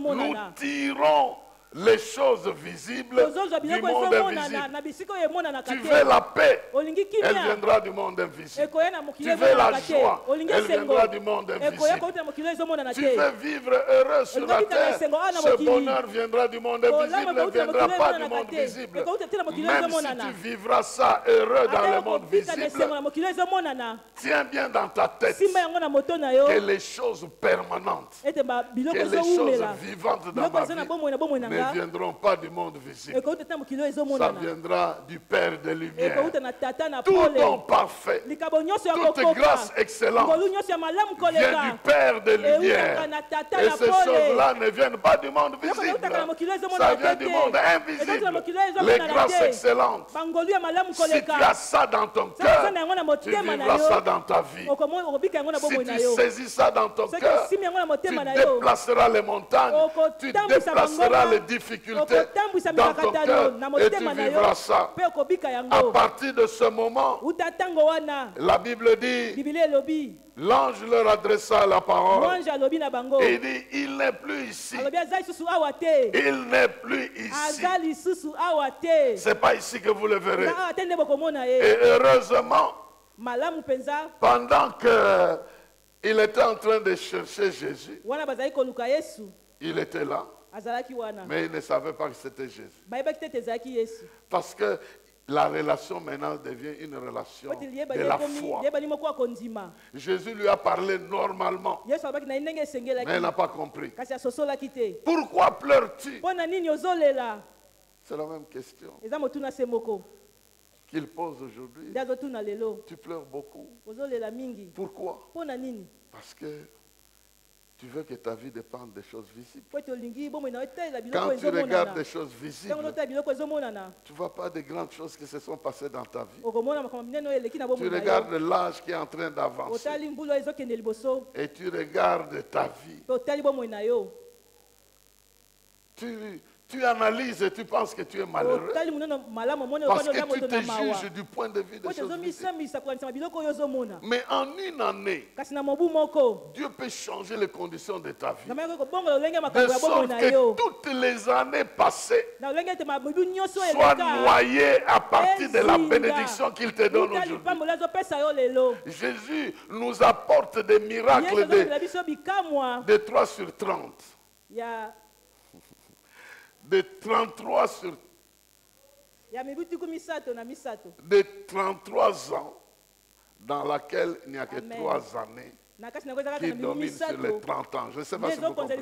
Nous tirons les choses visibles du monde invisible. Tu veux la paix, elle viendra du monde invisible. Tu veux la joie, elle viendra du monde invisible. Tu veux vivre heureux sur la terre, ce bonheur viendra du monde invisible, ne viendra pas du monde visible. Même si tu vivras ça heureux dans le monde visible, tiens bien dans ta tête que les choses permanentes, que les choses vivantes dans ma vie ne viendront pas du monde visible. Ça viendra du Père des Lumières. Tout don parfait, toute grâce excellente vient du Père des Lumières. Et ces choses-là ne viennent pas du monde visible. Ça vient du monde invisible. Les grâces excellentes. Si tu as ça dans ton cœur, tu vivras ça dans ta vie. Si tu saisis ça dans ton cœur, tu déplaceras les montagnes, tu déplaceras les difficultés dans ton cœur et tu vivras ça. À partir de ce moment, la Bible dit, l'ange leur adressa la parole et il dit, il n'est plus ici. Il n'est plus ici. Ce n'est pas ici que vous le verrez. Et heureusement, pendant qu'il était en train de chercher Jésus, il était là. Mais il ne savait pas que c'était Jésus. Parce que la relation maintenant devient une relation de la foi. Jésus lui a parlé normalement, mais elle n'a pas compris. Pourquoi pleures-tu? C'est la même question qu'il pose aujourd'hui. Tu pleures beaucoup. Pourquoi? Parce que tu veux que ta vie dépende des choses visibles. Quand tu regardes des choses visibles, tu ne vois pas de grandes choses qui se sont passées dans ta vie. Tu regardes l'âge qui est en train d'avancer. Et tu regardes ta vie. Tu analyses et tu penses que tu es malheureux. Parce que tu te juges du point de vue des choses visibles. Mais en une année, Dieu peut changer les conditions de ta vie. De sorte que toutes les années passées soient noyées à partir de la bénédiction qu'il te donne aujourd'hui. Jésus nous apporte des miracles de 3 sur 30. De 33 sur... De 33 ans dans laquelle il n'y a que 3 années qui domine sur les 30 ans. Je ne sais pas si vous comprenez.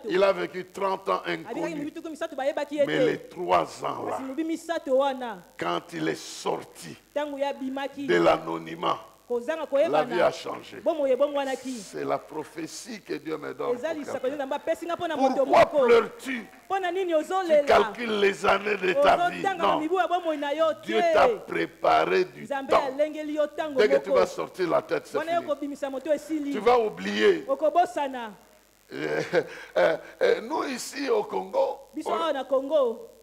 Il a vécu 30 ans inconnu. Mais les 3 ans là, quand il est sorti de l'anonymat, la vie a changé. C'est la prophétie que Dieu me donne. Pourquoi pleures-tu? Tu calcules les années de ta vie. Non. Dieu t'a préparé du temps. Dès que tu vas sortir la tête, c'est fini. Tu vas oublier. Nous ici au Congo,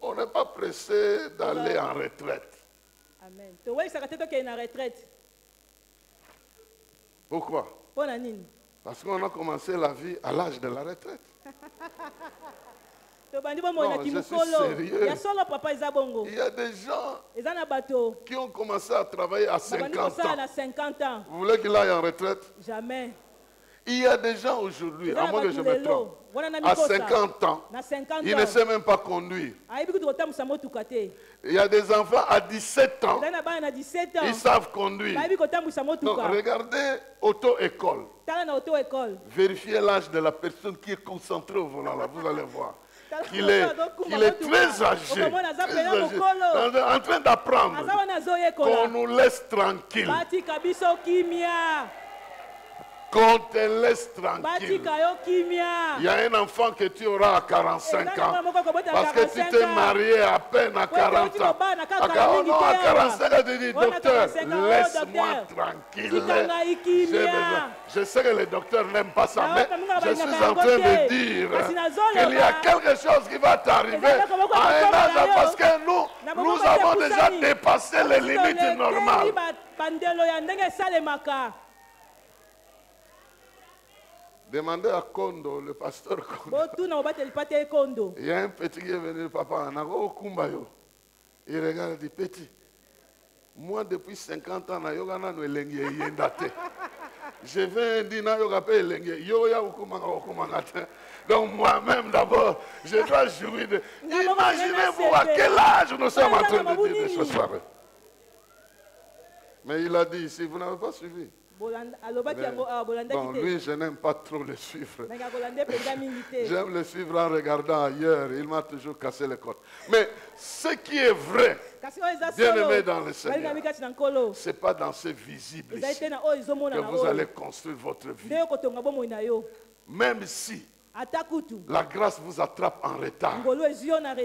on n'est pas pressé d'aller en retraite. Amen. Pourquoi? Parce qu'on a commencé la vie à l'âge de la retraite. Non, je suis sérieux. Il y a des gens qui ont commencé à travailler à 50 ans. Vous voulez qu'il aille en retraite? Jamais. Il y a des gens aujourd'hui, à moins que je me trompe, à 50 ans, ils ne savent même pas conduire. Il y a des enfants à 17 ans, ils savent conduire. Donc, regardez auto-école. Vérifiez l'âge de la personne qui est concentrée au volant. Là, vous allez voir qu'il est très âgé, en train d'apprendre, qu'on nous laisse tranquille. Qu'on te laisse tranquille. Il y a un enfant que tu auras à 45 ans. Parce que tu t'es marié à peine à 40 ans. À 45 ans, tu dis, docteur, laisse-moi tranquille. Je sais que les docteurs n'aiment pas ça, mais je suis en train de dire qu'il y a quelque chose qui va t'arriver à un âge, parce que nous avons déjà dépassé les limites normales. Demandez à Kondo, le pasteur Kondo. Il y a un petit qui est venu, papa, il regarde et dit, petit, moi depuis 50 ans, je vais donc moi-même d'abord, je dois jouir de... Imaginez-vous à quel âge nous sommes en train de dire des choses pareilles. Mais il a dit ici, vous n'avez pas suivi. Bon, lui, je n'aime pas trop le suivre. J'aime le suivre en regardant ailleurs. Il m'a toujours cassé les côtes. Mais ce qui est vrai, bien aimé dans le Seigneur, ce n'est pas dans ce visible ici que vous allez construire votre vie. Même si la grâce vous attrape en retard,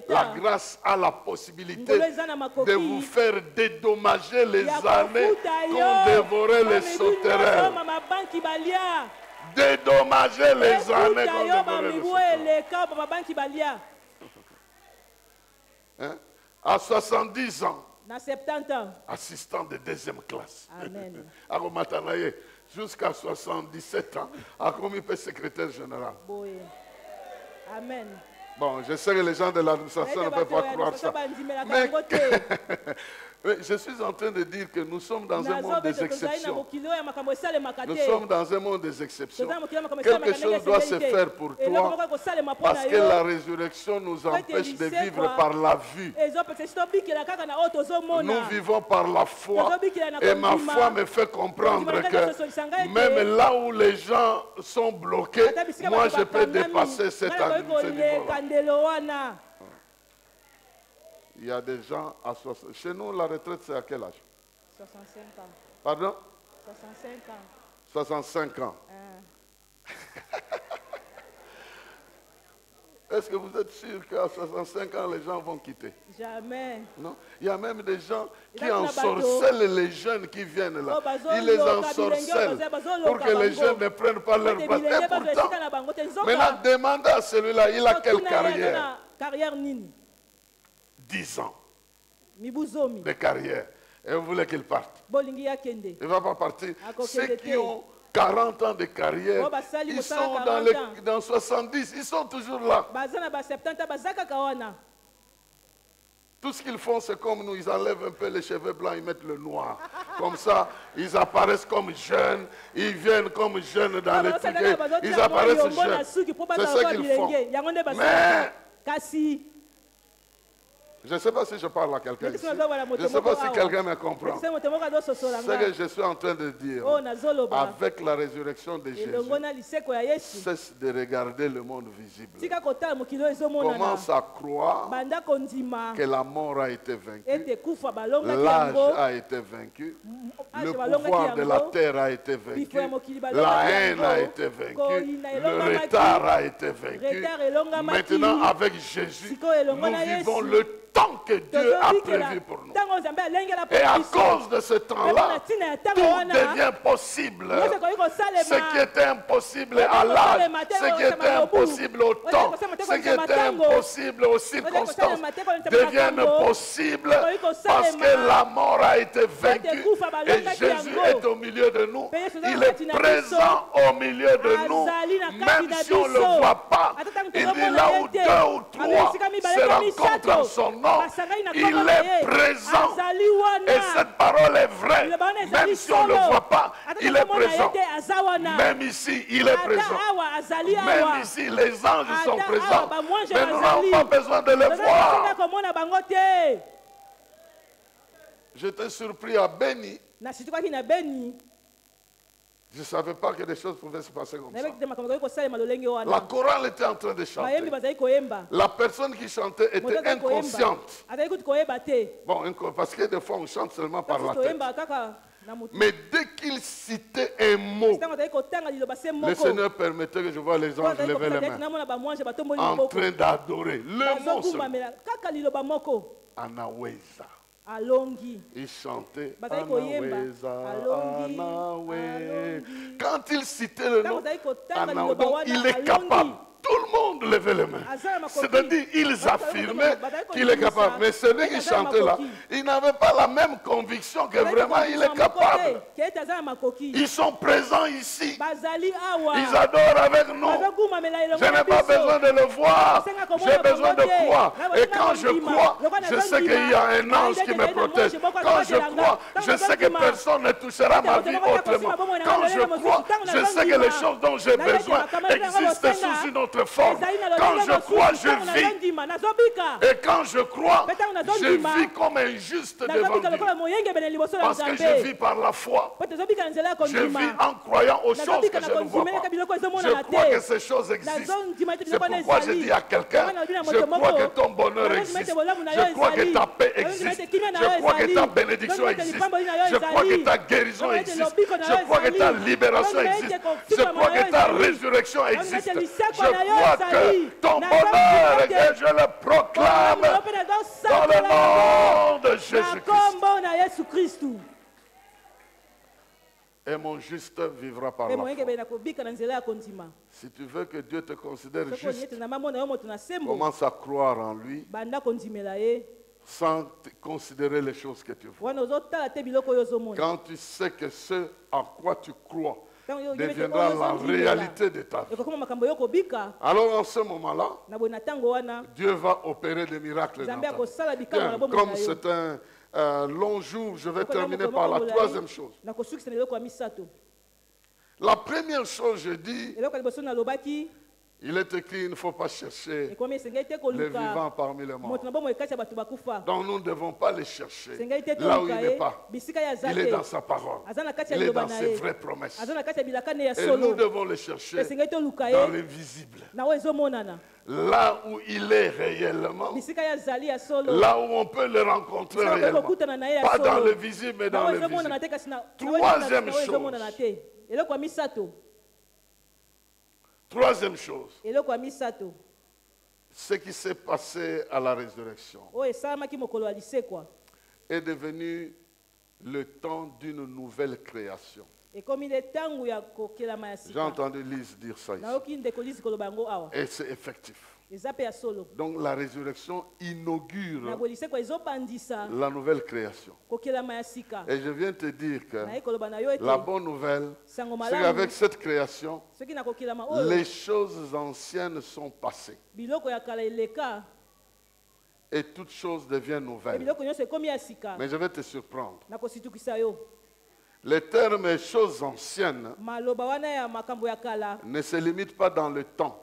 la grâce a la possibilité de vous faire dédommager les années qu'ont dévoré les sauterelles. Dédommager les années qu'ont dévoré les sauterelles. Hein? À 70 ans, assistant de 2e classe. Amen. Jusqu'à 77 ans, a commis secrétaire général. Amen. Bon, je sais que les gens de l'administration ne peuvent pas croire ça. Mais je suis en train de dire que nous sommes dans un monde des exceptions. Nous sommes dans un monde des exceptions. Quelque chose doit se faire pour toi parce que la résurrection nous empêche de vivre par la vue. Nous vivons par la foi et ma foi me fait comprendre que même là où les gens sont bloqués, moi je peux dépasser ce niveau-là. Il y a des gens à 60. Chez nous, la retraite, c'est à quel âge? 65 ans. Pardon? 65 ans. 65 ans. Est-ce que vous êtes sûr qu'à 65 ans, les gens vont quitter? Jamais. Non. Il y a même des gens qui ensorcellent les jeunes qui viennent là. Ils les ensorcellent pour que les jeunes ne prennent pas leur place. Et pourtant, maintenant, demandez à celui-là, il a quelle carrière? 10 ans de carrière. Et vous voulez qu'il parte? Il ne va pas partir. Ceux qui ont 40 ans de carrière, ils sont dans 70, ils sont toujours là. Tout ce qu'ils font, c'est comme nous, ils enlèvent un peu les cheveux blancs, ils mettent le noir. Comme ça, ils apparaissent comme jeunes, ils viennent comme jeunes dans les trucs, ils apparaissent jeunes. C'est ce qu'ils font. Mais Je ne sais pas si je parle à quelqu'un Mais ici. qu'est-ce que nous avons Je ne sais pas si awa? quelqu'un me comprend. Ekisa moto moko azososola Ce nga. que je suis en train de dire, Oh, nazoloba. avec la résurrection de Jésus, Elongo na liseko ya Yesu. cesse de regarder le monde visible. Tika kotala mokili oyo ezomonana. Commence à croire Banda kondima. que la mort a été vaincue, Ete kufa balongaki l'âge yango. a été vaincu, Âge le balongaki pouvoir de la yango. terre a été vaincu, Bifo ya mokili balongaki la haine a yango. été vaincue, Koyina le elongamaki. retard a été vaincu. Retard elongamaki. Maintenant, avec Jésus, Sikoyo elongo nous na vivons Yesu. le temps que Dieu a Tozobikela prévu pour nous. ntango Nzambe alengela Et à biso. cause de ce temps-là, Na ntina ya ntango tout wana, devient possible. nyonso ekoki kosalema. Ce qui était impossible à l'âge, ce qui était impossible au temps, ce qui était impossible aux circonstances, deviennent possibles parce que la mort a été vaincue et Jésus est au milieu de nous. Il est présent au milieu de nous, même si on ne le voit pas. Il dit là où deux ou trois se rencontrent en son nom, il est présent. Et cette parole est vraie. Même si on ne le voit pas, il est présent. Même ici, il est présent. Même ici, les anges sont présents. Mais nous n'avons pas besoin de les voir. J'étais surpris à Béni. Je ne savais pas que des choses pouvaient se passer comme ça. La chorale était en train de chanter. La personne qui chantait était inconsciente. Bon, parce que des fois on chante seulement par la tête. Mais dès qu'il citait un mot, le Seigneur permettait que je vois les anges lever les mains en train d'adorer. Le mot seulement. Anaweza. Alongi. Il chantait Anaweza, Anaweza, Alongi. Quand il citait le nom Anaweza, donc il est capable. Tout le monde levait les mains. C'est-à-dire, ils affirmaient qu'il est capable. Mais celui qui chantait là, il n'avait pas la même conviction que vraiment il est capable. Ils sont présents ici. Ils adorent avec nous. Je n'ai pas besoin de le voir. J'ai besoin de croire. Et quand je crois, je sais qu'il y a un ange qui me protège. Quand je crois, je sais que personne ne touchera ma vie autrement. Quand je crois, je sais que les choses dont j'ai besoin existent sous une autre forme. Quand je crois, je vis. Et quand je crois, je vis comme un juste devant Dieu. Parce que je vis par la foi. Je vis en croyant aux choses que je ne vois pas. Je crois que ces choses existent. C'est pourquoi je dis à quelqu'un, je crois que ton bonheur existe. Je crois que ta paix existe. Je crois que ta bénédiction existe. Je crois que ta guérison existe. Je crois que ta libération existe. Je crois que ta résurrection existe. Je crois que ton bonheur, et je le proclame dans le nom de Jésus-Christ. Et mon juste vivra par la foi. Si tu veux que Dieu te considère juste, commence à croire en lui sans considérer les choses que tu vois. Quand tu sais que ce en quoi tu crois deviendra la réalité de ta vie. Alors en ce moment-là, Dieu va opérer des miracles dans ta vie. Bien, comme c'est un long jour, je vais terminer par la troisième chose. La première chose, je dis, il est écrit, il ne faut pas chercher les vivants parmi les morts. Donc nous ne devons pas les chercher là où il n'est pas. Il est dans sa parole. Il est dans ses vraies promesses. Et nous devons les chercher dans l'invisible. Là où il est réellement. Là où on peut le rencontrer réellement. Pas dans le visible, mais dans le visible. Troisième chose, ce qui s'est passé à la résurrection est devenu le temps d'une nouvelle création. J'ai entendu Lise dire ça ici. Et c'est effectif. Donc la résurrection inaugure la nouvelle création. Et je viens te dire que la bonne nouvelle, c'est qu'avec cette création, les choses anciennes sont passées. Et toutes choses deviennent nouvelles. Mais je vais te surprendre. Les termes choses anciennes ne se limitent pas dans le temps.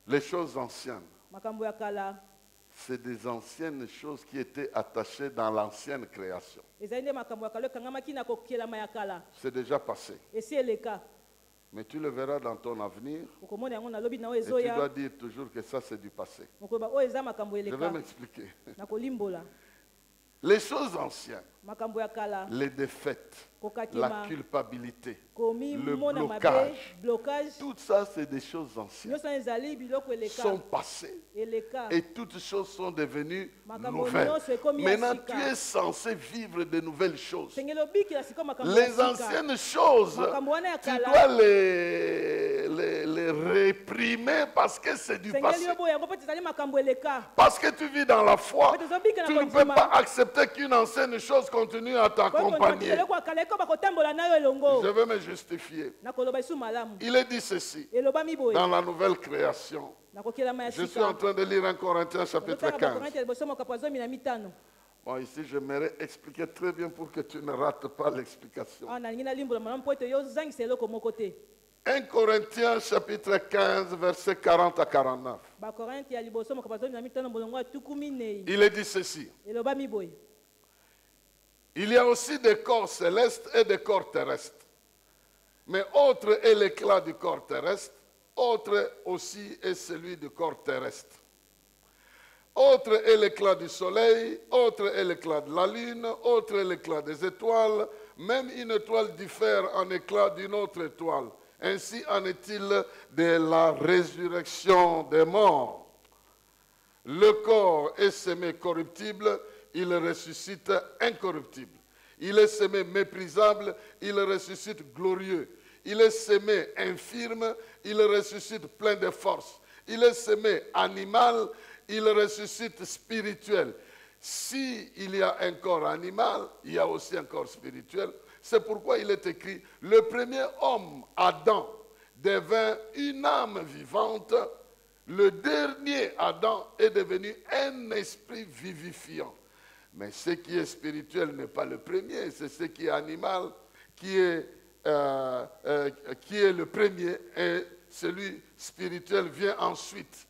Les choses anciennes makambo ya kala c'est des anciennes choses qui étaient attachées dans l'ancienne création. ezali nde makambo ya kala ekangamaki na kokelama ya kala C'est déjà passé. esi eleka Mais tu le verras dans ton avenir okomona yango na lobi na oyo et tu dois ezoya dire toujours que ça c'est du passé. okoyeba oyo eza makambo Je vais eleka m'expliquer. na kolimbola Les choses anciennes, makambo ya kala les défaites, la kokakima culpabilité, le komimona mabe blocage, blocage tout ça c'est des choses anciennes, nyonso ezali biloko sont eleka passées eleka et toutes choses sont devenues makambo nouvelles. nyonso ekomi ya Maintenant tu sika es censé vivre de nouvelles choses. sengeli obikela sikoyo makambo ya Les sika anciennes choses, makambo wana ya tu kala dois les réprimer parce que c'est du sengeli passé. oboya yango mpo ezali makambo eleka Parce que tu vis dans la foi, mpo tozobikela tu ne peux pas accepter qu'une ancienne chose continue à t'accompagner. eloko ya kala ekoba kotambola nayo elongo Je vais me justifier. nakoloba esu malamu Il est dit ceci elobami boye dans la nouvelle création. nakokelama ya Je suis en sika train de lire 1 Corinthiens chapitre 15. ya liboso mokapo ya 15 Bon, ici, j'aimerais expliquer très bien pour que tu ne rates pas l'explication. awa nalingi nalimbola malamu mpo ete yo ozangisa eloko moko te 1 Corinthiens chapitre 15, versets 40 à 49. bakorinte ya liboso mokapo ya 15 molongo ya tuku minei Il est dit ceci. elobami boye Il y a aussi des corps célestes et des corps terrestres. Mais autre est l'éclat du corps terrestre, autre aussi est celui du corps terrestre. Autre est l'éclat du soleil, autre est l'éclat de la lune, autre est l'éclat des étoiles. Même une étoile diffère en éclat d'une autre étoile. Ainsi en est-il de la résurrection des morts. Le corps est semé corruptible, il ressuscite incorruptible. Il est semé méprisable, il ressuscite glorieux. Il est semé infirme, il ressuscite plein de force. Il est semé animal, il ressuscite spirituel. Si il y a un corps animal, il y a aussi un corps spirituel. C'est pourquoi il est écrit, le premier homme, Adam, devint une âme vivante. Le dernier Adam est devenu un esprit vivifiant. Mais ce qui est spirituel n'est pas le premier, c'est ce qui est animal qui est le premier et celui spirituel vient ensuite.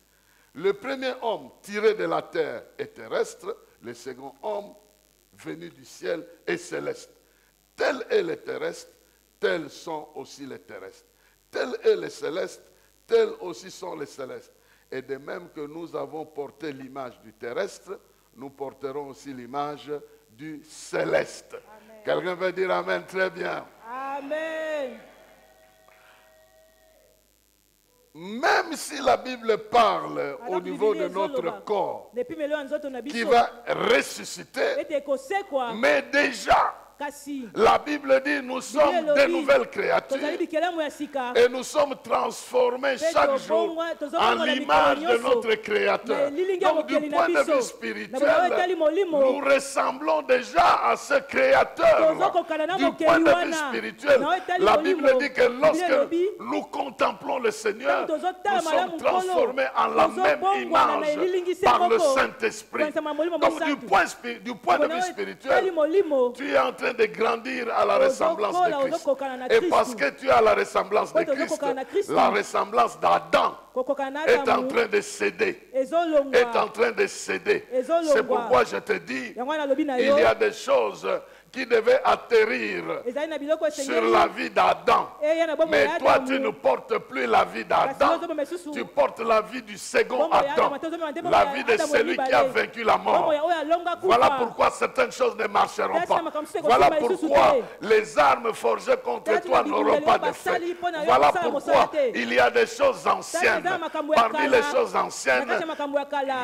Le premier homme tiré de la terre est terrestre, le second homme venu du ciel est céleste. Tel est le terrestre, tels sont aussi les terrestres. Tel est le céleste, tels aussi sont les célestes. Et de même que nous avons porté l'image du terrestre, nous porterons aussi l'image du céleste. Quelqu'un veut dire Amen, très bien. amen Même si la Bible parle au niveau de notre corps lepimelo ya nzoto na qui biso va ressusciter, ete ekosekwa mais déjà, kasi la Bible dit nous sommes de nouvelles créatures tozali bikelamu ya sika et nous sommes transformés chaque jour en l'image de notre Créateur. Donc du point de vue spirituel, nous ressemblons déjà à ce Créateur. Du point de vue spirituel, la Bible dit que lorsque nous contemplons le Seigneur, nous sommes transformés en la même image par le Saint-Esprit. Donc du point de vue spirituel, tu es en train de grandir à la ressemblance de Christ. Et parce que tu as la ressemblance de Christ, la ressemblance d'Adam est en train de céder. Est en train de céder. C'est pourquoi je te dis, il y a des choses qui devaient atterrir sur la vie d'Adam. Mais toi, tu ne portes plus la vie d'Adam. Tu portes la vie du second Adam. La vie de celui qui a vaincu la mort. Voilà pourquoi certaines choses ne marcheront pas. Voilà pourquoi les armes forgées contre toi n'auront pas d'effet. Voilà pourquoi il y a des choses anciennes. Parmi les choses anciennes,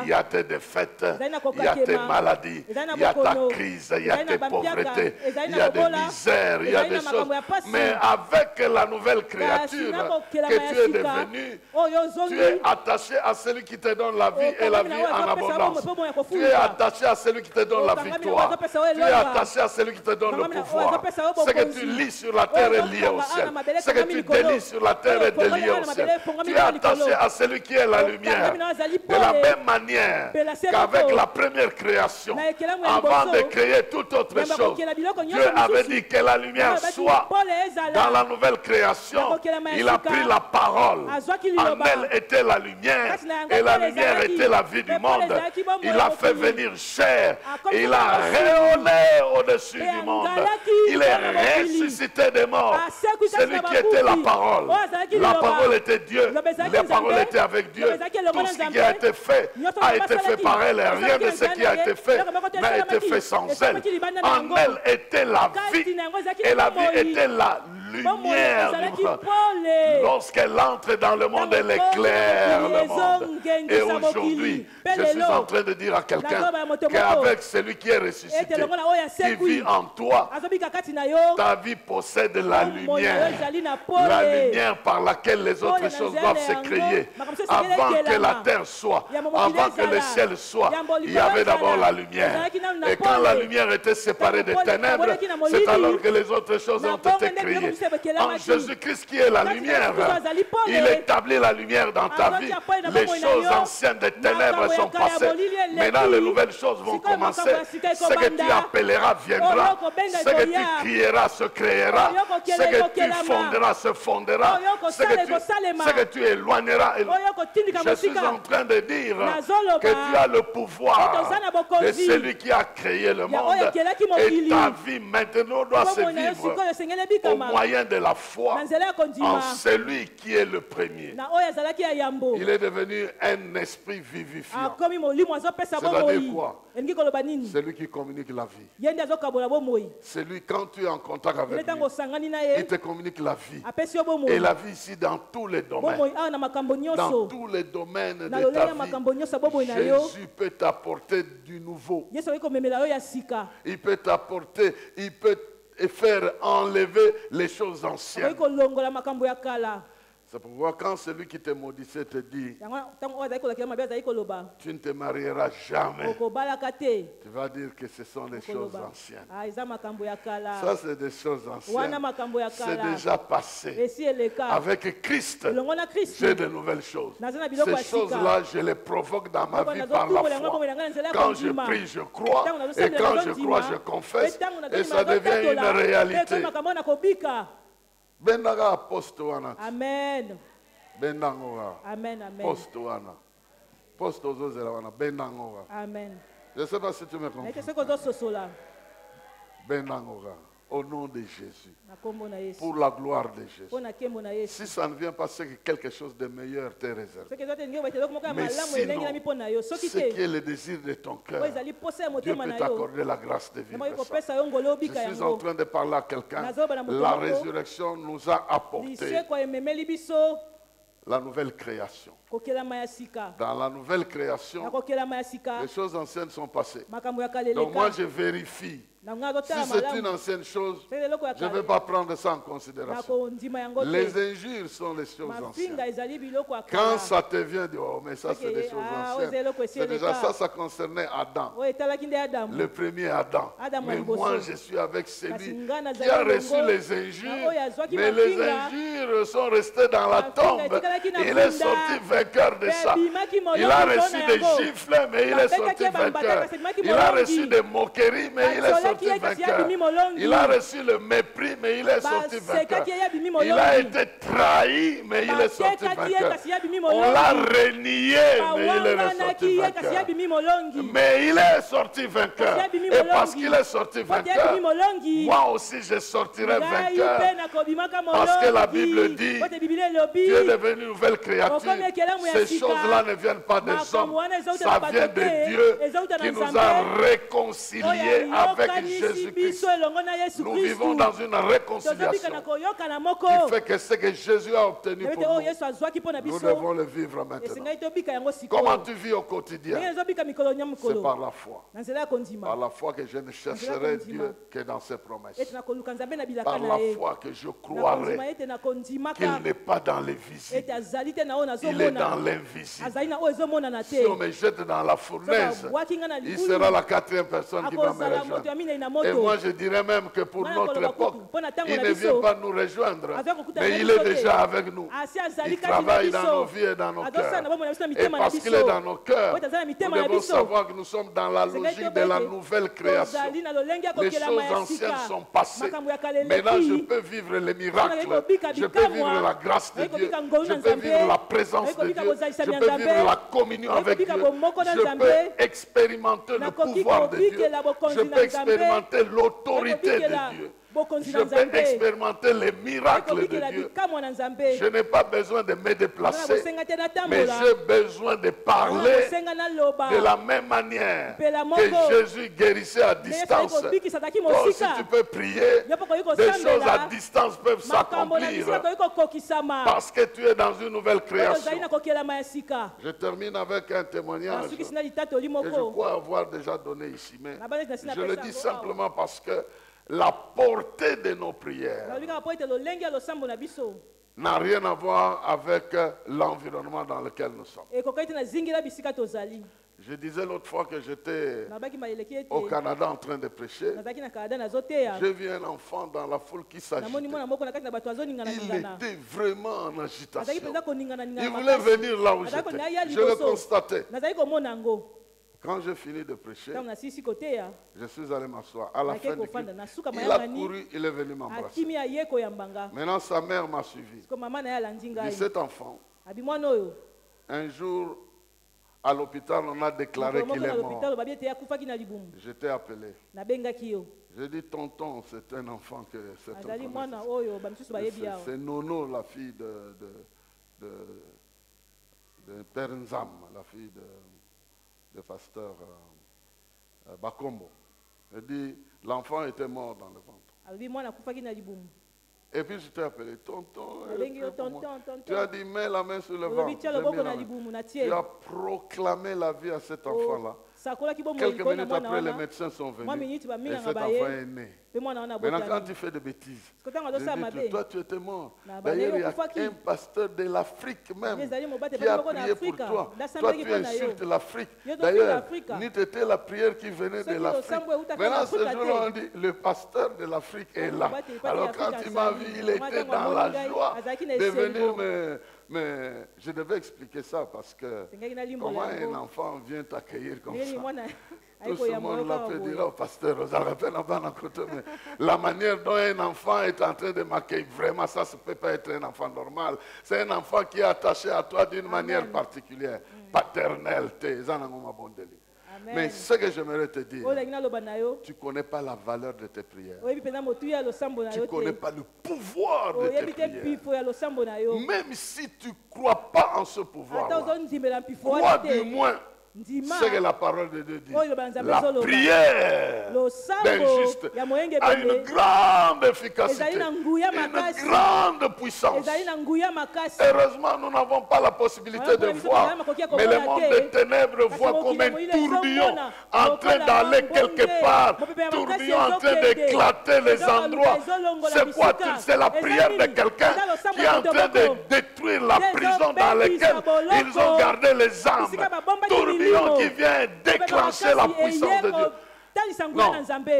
il y a tes défaites, il y a tes maladies, il y a ta crise, il y a tes pauvretés. Il y a des misères, il y a des choses. Mais avec la nouvelle créature que tu es devenu, tu es attaché à celui qui te donne la vie et la vie en abondance. Tu es attaché à celui qui te donne la victoire. Tu es attaché à celui qui te donne le pouvoir. Ce que tu lis sur la terre est lié au ciel. Ce que tu délis sur la terre est délié au ciel. Tu es attaché à celui qui est la lumière. De la même manière qu'avec la première création, avant de créer toute autre chose, Dieu avait dit que la lumière soit dans la nouvelle création. Il a pris la parole. En elle était la lumière. Et la lumière était la vie du monde. Il a fait venir chair. Il a rayonné au-dessus du monde. Il est ressuscité des morts. Celui qui était la parole. La parole était Dieu. La parole était avec Dieu. Tout ce qui a été fait par elle. Et rien de ce qui a été fait n'a été fait sans elle. En elle était la vie. Et la vie était la lumière du monde. Lorsqu'elle entre dans le monde, elle éclaire le monde. Et aujourd'hui, je suis en train de dire à quelqu'un qu'avec celui qui est ressuscité, qui vit en toi, ta vie possède la lumière. La lumière par laquelle les autres choses doivent se créer. Avant que la terre soit, avant que le ciel soit, il y avait d'abord la lumière. Et quand la lumière était séparée des ténèbres, c'est alors que les autres choses ont été créées. En Jésus-Christ qui est la lumière, il établit la lumière dans ta vie. Les choses anciennes des ténèbres sont passées. Maintenant, les nouvelles choses vont commencer. Ce que tu appelleras viendra. Ce que tu crieras se créera. Ce que tu fonderas se fondera. Ce que tu éloigneras. Je suis en train de dire que tu as le pouvoir de celui qui a créé le monde. Et ta vie maintenant doit se vivre au moyen de la foi en celui qui est le premier. Il est devenu un esprit vivifiant. C'est-à-dire quoi? Celui qui communique la vie. Celui, quand tu es en contact avec lui, il te communique la vie. Et la vie ici dans tous les domaines. Dans tous les domaines de ta vie. Jésus peut t'apporter du nouveau. Il peut t'apporter, il peut faire enlever les choses anciennes. C'est pourquoi quand celui qui te maudissait te dit tu ne te marieras jamais, tu vas dire que ce sont des choses anciennes. Ça c'est des choses anciennes. C'est déjà passé. Avec Christ, j'ai de nouvelles choses. Ces choses-là, je les provoque dans ma vie par la foi. Quand je prie, je crois. Et quand je crois, je confesse. Et ça devient une réalité. Bendaga aposto wana. Amen. Bendangoa. Amen, amen. Posto wana. Posto zozela wana. Bendangoa. Amen. Je ne sais pas si tu me comprends. Bendangoa. Au nom de Jésus. Pour la gloire de Jésus. Si ça ne vient pas, c'est que quelque chose de meilleur t'est réservé. Mais sinon, ce qui est le désir de ton cœur, Dieu peut t'accorder la grâce de vivre ça. Je suis en train de parler à quelqu'un. La résurrection nous a apporté la nouvelle création. Dans la nouvelle création, les choses anciennes sont passées. Donc moi je vérifie. Si c'est une ancienne chose, je ne vais pas prendre ça en considération. Les injures sont les choses anciennes. Quand ça te vient de oh, mais ça c'est des choses anciennes. C'est déjà ça, ça concernait Adam. Le premier Adam. Mais moi je suis avec celui qui a reçu les injures. Mais les injures sont restées dans la tombe. Il est sorti vainqueur de ça. Il a reçu des gifles, mais il est sorti vainqueur. Il a reçu des moqueries, mais il est sorti vainqueur. Il a reçu le mépris, mais il est sorti vainqueur. Il a été trahi, mais il est sorti vainqueur. On l'a renié, mais il est ressorti vainqueur. Mais il est sorti vaqueur. Et parce qu'il est sorti vainqueur, moi aussi je sortirai vainqueur. Parce que la Bible dit, tu es devenu une nouvelle créature. Ces choses-là ne viennent pas des hommes. Ça vient de Dieu qui nous a réconciliés avec Jésus-Christ. Nous vivons dans une réconciliation qui fait que ce que Jésus a obtenu pour nous devons le vivre maintenant. Comment tu vis au quotidien? C'est par la foi. Par la foi que je ne chercherai Dieu que dans ses promesses. Par la foi que je croirai qu'il n'est pas dans les visibles. Il est dans l'invisible. Si on me jette dans la fournaise, il sera la quatrième personne qui va me rejoindre. Et moi, je dirais même que pour notre époque, il ne vient pas nous rejoindre, mais il est déjà avec nous. Il travaille dans nos vies et dans nos cœurs. Et parce qu'il est dans nos cœurs, nous devons savoir que nous sommes dans la logique de la nouvelle création. Les choses anciennes sont passées. Maintenant, je peux vivre les miracles. Je peux vivre la grâce de Dieu. Je peux vivre la présence de Dieu. Je peux vivre la communion avec Dieu. Je peux expérimenter le pouvoir de Dieu. Je peux expérimenter l'autorité de Dieu. Je peux expérimenter les miracles de Dieu. Je n'ai pas besoin de me déplacer, mais j'ai besoin de parler de la même manière que Jésus guérissait à distance. Toi aussi tu peux prier, des choses à distance peuvent s'accomplir parce que tu es dans une nouvelle création. Je termine avec un témoignage que je crois avoir déjà donné ici, mais je le dis simplement parce que la portée de nos prières n'a rien à voir avec l'environnement dans lequel nous sommes. Je disais l'autre fois que j'étais au Canada en train de prêcher. J'ai vu un enfant dans la foule qui s'agitait. Il était vraiment en agitation. Il voulait venir là où j'étais. Je le constatais. Quand j'ai fini de prêcher, je suis allé m'asseoir. À la fin du culte, il a couru, il est venu m'embrasser. Maintenant, sa mère m'a suivi. Et cet enfant, un jour, à l'hôpital, on a déclaré qu'il est mort. J'étais appelé. J'ai dit, tonton, c'est un enfant que cet enfant. C'est Nono, la fille de Père Nzam, la fille de pasteur Bakombo. Il dit, l'enfant était mort dans le ventre. Et puis je t'ai appelé, tonton. Tu as dit, mets la main sur le ventre. Tu as proclamé la vie à cet enfant-là. Quelques minutes après, les médecins sont venus et cet enfant est né. Maintenant, quand tu fais des bêtises, je dis, toi tu étais mort. D'ailleurs, il y a un pasteur de l'Afrique même qui a prié pour toi. Toi tu insultes l'Afrique. D'ailleurs, c'était la prière qui venait de l'Afrique. Maintenant, ce jour-là, on dit, le pasteur de l'Afrique est là. Alors quand il m'a vu, il était dans la joie de venir mais je devais expliquer ça parce que comment un enfant vient t'accueillir comme ça. Tout ce monde-là peut dire, oh pasteur, mais la manière dont un enfant est en train de m'accueillir, vraiment ça ne peut pas être un enfant normal. C'est un enfant qui est attaché à toi d'une manière particulière. Paternelle, mais ce que j'aimerais te dire, tu ne connais pas la valeur de tes prières. Tu ne connais pas le pouvoir de tes prières. Même si tu ne crois pas en ce pouvoir, crois du moins ce que la parole de Dieu dit. La prière d'un juste a une grande efficacité, une grande puissance. Heureusement, nous n'avons pas la possibilité de voir, mais le monde des ténèbres voit comme un tourbillon en train d'aller quelque part, tourbillon en train d'éclater les endroits. C'est quoi? C'est la prière de quelqu'un qui est en train de détruire la prison dans laquelle ils ont gardé les âmes. Qui vient déclencher la puissance de Dieu. Non,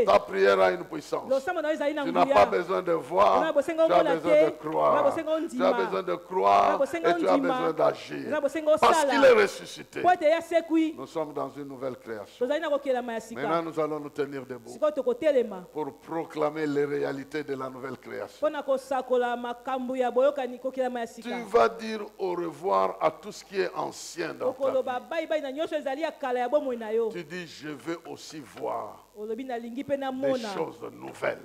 ta prière a une puissance. Tu n'as pas besoin de voir, tu as besoin de croire. Tu as besoin de croire et tu as besoin d'agir. Parce qu'il est ressuscité. Nous sommes dans une nouvelle création. Maintenant, nous allons nous tenir debout pour proclamer les réalités de la nouvelle création. Tu vas dire au revoir à tout ce qui est ancien dans ta vie. Tu dis, je veux aussi voir des choses nouvelles.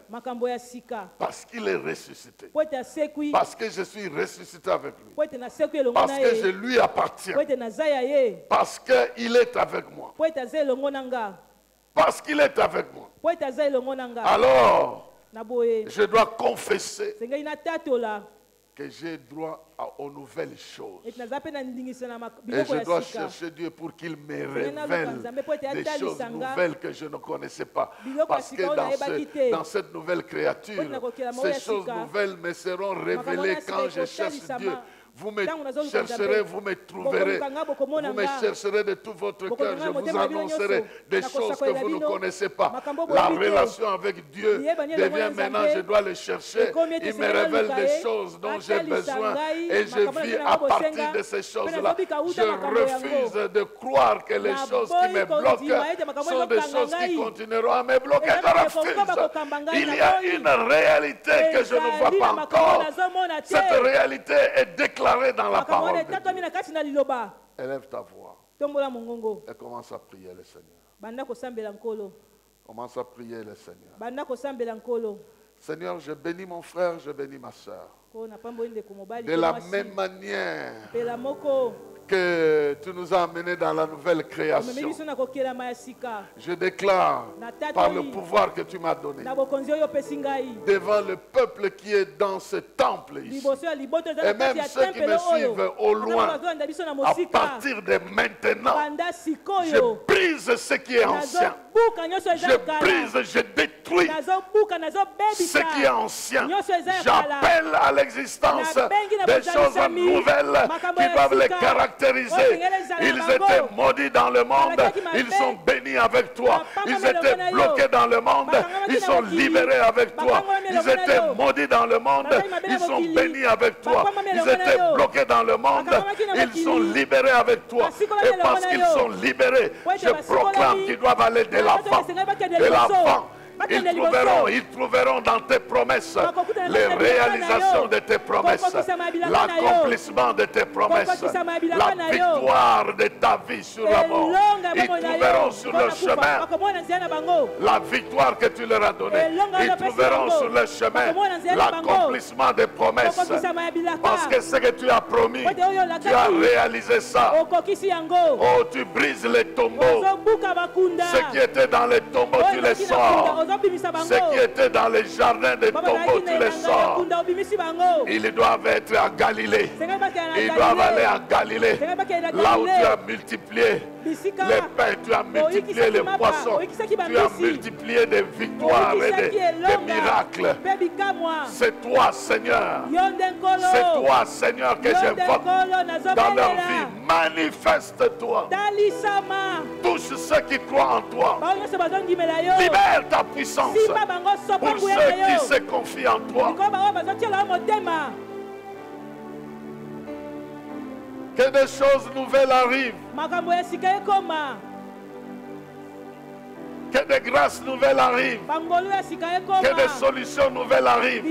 Parce qu'il est ressuscité. Parce que je suis ressuscité avec lui. Parce que je lui appartiens. Parce qu'il est avec moi. Parce qu'il est avec moi. Alors, je dois confesser que j'ai droit aux nouvelles choses. Et je dois chercher Dieu pour qu'il me révèle des choses nouvelles que je ne connaissais pas. Parce que dans cette nouvelle créature, ces choses nouvelles me seront révélées quand je cherche Dieu. Vous me chercherez, vous me trouverez. Vous me chercherez de tout votre cœur. Je vous annoncerai des choses que vous ne connaissez pas. La relation avec Dieu devient maintenant, je dois le chercher. Il me révèle des choses dont j'ai besoin et je vis à partir de ces choses-là. Je refuse de croire que les choses qui me bloquent sont des choses qui continueront à me bloquer. Je refuse. Il y a une réalité que je ne vois pas encore. Cette réalité est déclarée dans la parole de Dieu. Élève ta voix et commence à prier le Seigneur. Commence à prier le Seigneur. Seigneur, je bénis mon frère, je bénis ma soeur. De la même manière que tu nous as amenés dans la nouvelle création, je déclare par le pouvoir que tu m'as donné devant le peuple qui est dans ce temple ici, et même ceux qui me suivent au loin, à partir de maintenant, je brise ce qui est ancien. Je brise, je détruis ce qui est ancien. J'appelle à l'existence des choses nouvelles qui doivent les caractériser. Ils étaient maudits dans le monde, ils sont bénis avec toi. Ils étaient bloqués dans le monde, ils sont libérés avec toi. Ils étaient maudits dans le monde, ils sont bénis avec toi. Ils étaient bloqués dans le monde, ils sont libérés avec toi. Et parce qu'ils sont libérés, je proclame qu'ils doivent aller de l'avant. De l'avant. Ils trouveront dans tes promesses les réalisations de tes promesses, l'accomplissement de tes promesses, la victoire de ta vie sur la mort. Ils trouveront sur le chemin la victoire que tu leur as donnée. Ils trouveront sur le chemin l'accomplissement des promesses. Parce que ce que tu as promis, tu as réalisé ça. Oh, tu brises les tombeaux. Ce qui était dans les tombeaux, tu les sors. Ce qui était dans les jardins des tombeaux, tu les sors. Ils doivent être à Galilée. Ils doivent aller à Galilée. Là où tu as multiplié les pains, tu as multiplié les poissons. Tu as multiplié des victoires et des miracles. C'est toi, Seigneur. C'est toi, Seigneur, que j'invoque dans leur vie. Manifeste-toi. Touche ceux qui croient en toi. Libère ta puissance pour ceux qui se confient en toi. Que des choses nouvelles arrivent. Que des grâces nouvelles arrivent. Que des solutions nouvelles arrivent.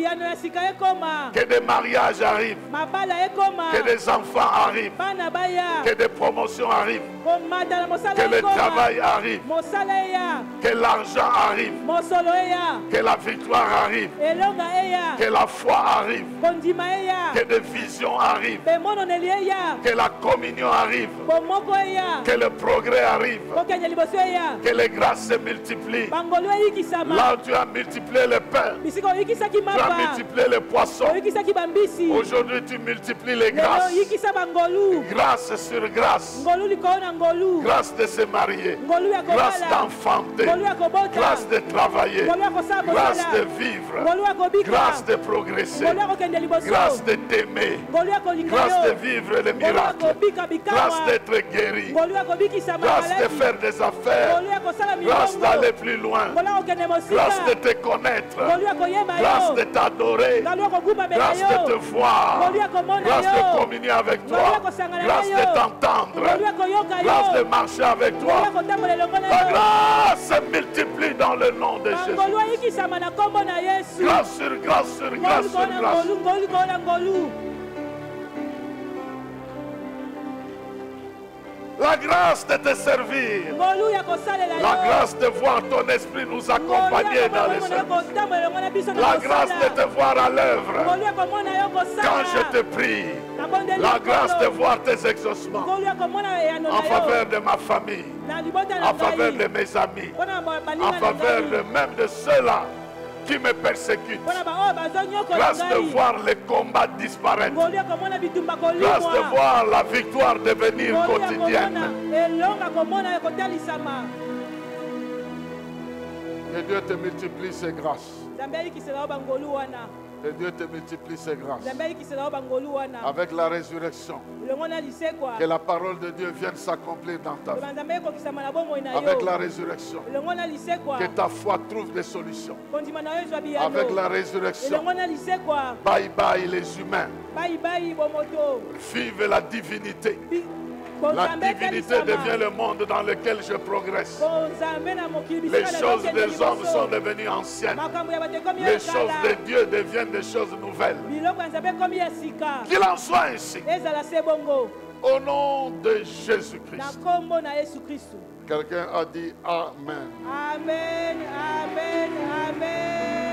Que des mariages arrivent. Que des enfants arrivent. Que des promotions arrivent. Que le travail arrive. Que l'argent arrive. Que la victoire arrive. Que la foi arrive. Que des visions arrivent. Que la communion arrive. Que le progrès arrive. Que les grâces se multiplient. Là où tu as multiplié le pain, tu as multiplié les poissons. Aujourd'hui, tu multiplies les grâces. Grâce sur grâce. Grâce de se marier. Grâce d'enfanter. Grâce de travailler. Grâce de vivre. Grâce de progresser. Grâce de t'aimer. Grâce de vivre les miracles. Grâce d'être guéri. Grâce de faire des affaires. Grâce d'aller plus loin. Grâce de te connaître. Grâce de t'adorer. Grâce de te voir. Grâce de communier avec toi. Grâce de t'entendre. Grâce de marcher avec toi. La grâce se multiplie dans le nom de Jésus. Grâce sur grâce sur grâce sur grâce. La grâce de te servir. La grâce de voir ton esprit nous accompagner dans les services. La grâce de te voir à l'œuvre. Quand je te prie. La grâce de voir tes exaucements. En faveur de ma famille. En faveur de mes amis. En faveur même de ceux-là qui me persécutent. Grâce de voir les combats disparaître. Grâce de voir la victoire devenir quotidienne. Que Dieu te multiplie ses grâces. Et Dieu te multiplie ses grâces. nzambe ayikisela bangolu wana Avec la résurrection. elongo na lisekwa Que la parole de Dieu vienne s'accomplir dans ta vie. loba nzambe ekokisama na bomoi na yo Avec la résurrection. elongo na lisekwa Que ta foi trouve des solutions. kondima na yo ezwa biyano Avec la résurrection. elongo na lisekwa Bye bye les humains. bayibayi bomoto Vive la divinité. La divinité devient le monde dans lequel je progresse. Les choses des hommes sont devenues anciennes. Les choses de Dieu deviennent des choses nouvelles. Qu'il en soit ainsi. Au nom de Jésus-Christ. Christ. Quelqu'un a dit Amen. Amen, amen, amen.